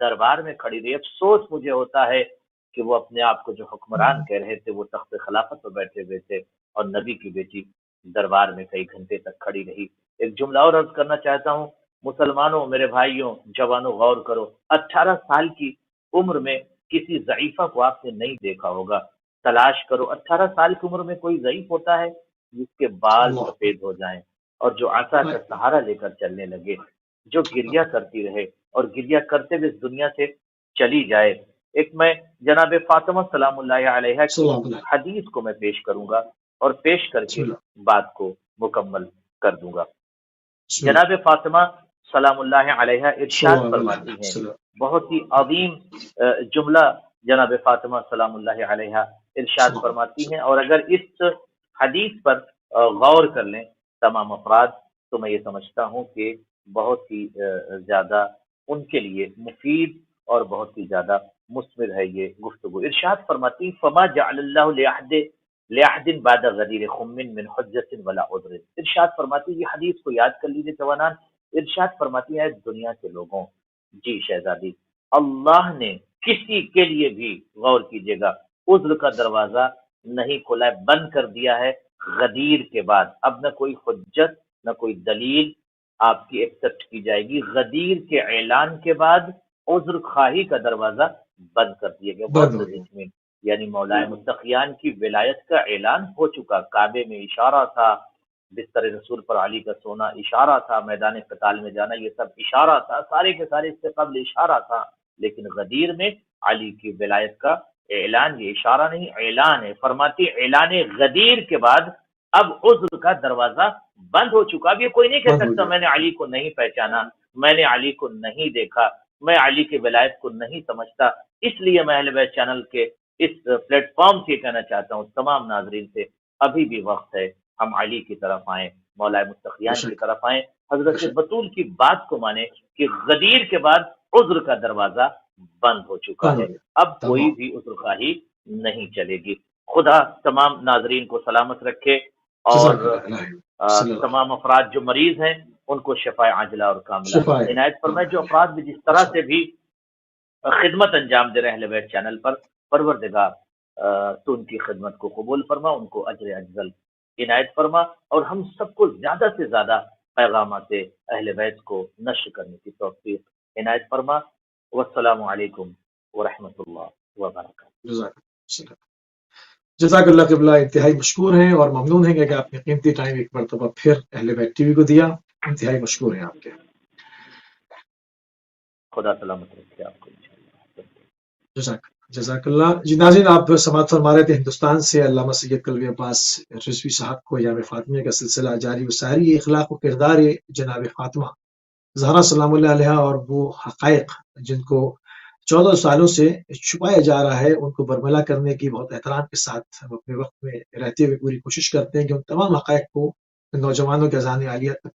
دربار میں کھڑی رہی. افسوس مجھے ہوتا ہے کہ وہ اپنے آپ کو جو حکمران کہہ رہے تھے وہ تخت خلافت پر بیٹھے ہوئے تھے اور نبی کی بیٹی دربار میں کئی گھنٹے تک کھڑی رہی. ایک جملہ اور عرض کرنا چاہتا ہوں، مسلمانوں، میرے بھائیوں، جوانوں، غور کرو. 18 سال کی عمر میں کسی ضعیفہ کو آپ نے نہیں دیکھا ہوگا. تلاش کرو 18 سال کی عمر میں کوئی ضعیف ہوتا ہے جس کے بال اللہ سفید ہو جائیں اور جو عصا کا سہارا لے کر چلنے لگے، جو گریہ کرتی رہے اور گریہ کرتے ہوئے اس دنیا سے چلی جائے. ایک میں جناب فاطمہ سلام اللہ علیہ کی سلام اللہ حدیث کو میں پیش کروں گا اور پیش کر بسم کے اللہ بات کو مکمل کر دوں گا. بسم اللہ جناب فاطمہ سلام اللہ علیہ ارشاد سلام اللہ فرماتی ہیں، سلام بہت ہی عظیم جملہ جناب فاطمہ سلام اللہ علیہ ارشاد سلام فرماتی ہیں. اور اگر اس حدیث پر غور کر لیں تمام افراد تو میں یہ سمجھتا ہوں کہ بہت ہی زیادہ ان کے لیے مفید اور بہت ہی زیادہ مثمر ہے یہ گفتگو. ارشاد فرماتی فما جعل اللہ لأحد بعد غدیر خم من حجت ولا عذر. ارشاد فرماتی یہ حدیث کو یاد کر لیجیے جوانان. ارشاد فرماتی ہے دنیا کے لوگوں، جی شہزادی، اللہ نے کسی کے لیے بھی، غور کیجیے گا، عذر کا دروازہ نہیں کھولا ہے، بند کر دیا ہے غدیر کے بعد. اب نہ کوئی حجت نہ کوئی دلیل آپ کی ایکسپٹ کی جائے گی. غدیر کے اعلان کے بعد عذر خواہی کا دروازہ بند کر دیا گیا. بند ہو گیا. بہت یعنی مولا متقیان کی ولایت کا اعلان ہو چکا. کعبے میں اشارہ تھا، بستر رسول پر علی کا سونا اشارہ تھا، میدان قتال میں جانا یہ سب اشارہ تھا، سارے کے سارے اس سے قبل اشارہ تھا. لیکن غدیر میں علی کی ولایت کا اعلان، یہ اشارہ نہیں اعلان ہے. فرماتی اعلان غدیر کے بعد اب عذر کا دروازہ بند ہو چکا. اب یہ کوئی نہیں کہہ بند ہو سکتا گیا. میں نے علی کو نہیں پہچانا، میں نے علی کو نہیں دیکھا، میں علی کی ولایت کو نہیں سمجھتا. اس لیے میں اہل بیت چینل کے اس پلیٹ فارم سے کہنا چاہتا ہوں تمام ناظرین سے، ابھی بھی وقت ہے ہم علی کی طرف آئیں، مولا متقیان کی طرف آئیں، حضرت بطول کی بات کو مانیں کہ غدیر کے بعد عذر کا دروازہ بند ہو چکا ہے، اب کوئی بھی عذر خواہی نہیں چلے گی. خدا تمام ناظرین کو سلامت رکھے اور تمام افراد جو مریض ہیں ان کو شفاء عاجلہ اور کاملہ عنایت فرمائے. جو افراد بھی جس طرح سے بھی خدمت انجام دے رہے اہل بیت چینل پر، پروردگار تو ان کی خدمت کو قبول فرما، ان کو اجر افضل عنایت فرما اور ہم سب کو زیادہ سے زیادہ پیغامات اہل بیت کو نشر کرنے کی توفیق عنایت فرما. والسلام علیکم ورحمۃ اللہ وبرکاتہ. جزاک اللہ قبلہ. انتہائی مشکور ہیں اور ممنون ہیں کہ آپ نے قیمتی ٹائم ایک مرتبہ پھر اہل بیت ٹی وی کو دیا. انتہائی مشکور ہیں آپ کے. خدا سلامت رکھے آپ کو. جزاک اللہ. جی ناظرین، آپ سماعت فرما رہے تھے ہندوستان سے علامہ سید قلبی عباس رضوی صاحب کو ایام فاطمیہ کا سلسلہ جاری و ساری اخلاق و کردار جناب فاطمہ زہرا سلام اللہ علیہ اور وہ حقائق جن کو 14 سالوں سے چھپایا جا رہا ہے ان کو برملا کرنے کی بہت احترام کے ساتھ ہم اپنے وقت میں رہتے ہوئے پوری کوشش کرتے ہیں کہ ان تمام حقائق کو نوجوانوں کے اذہان عالیہ تک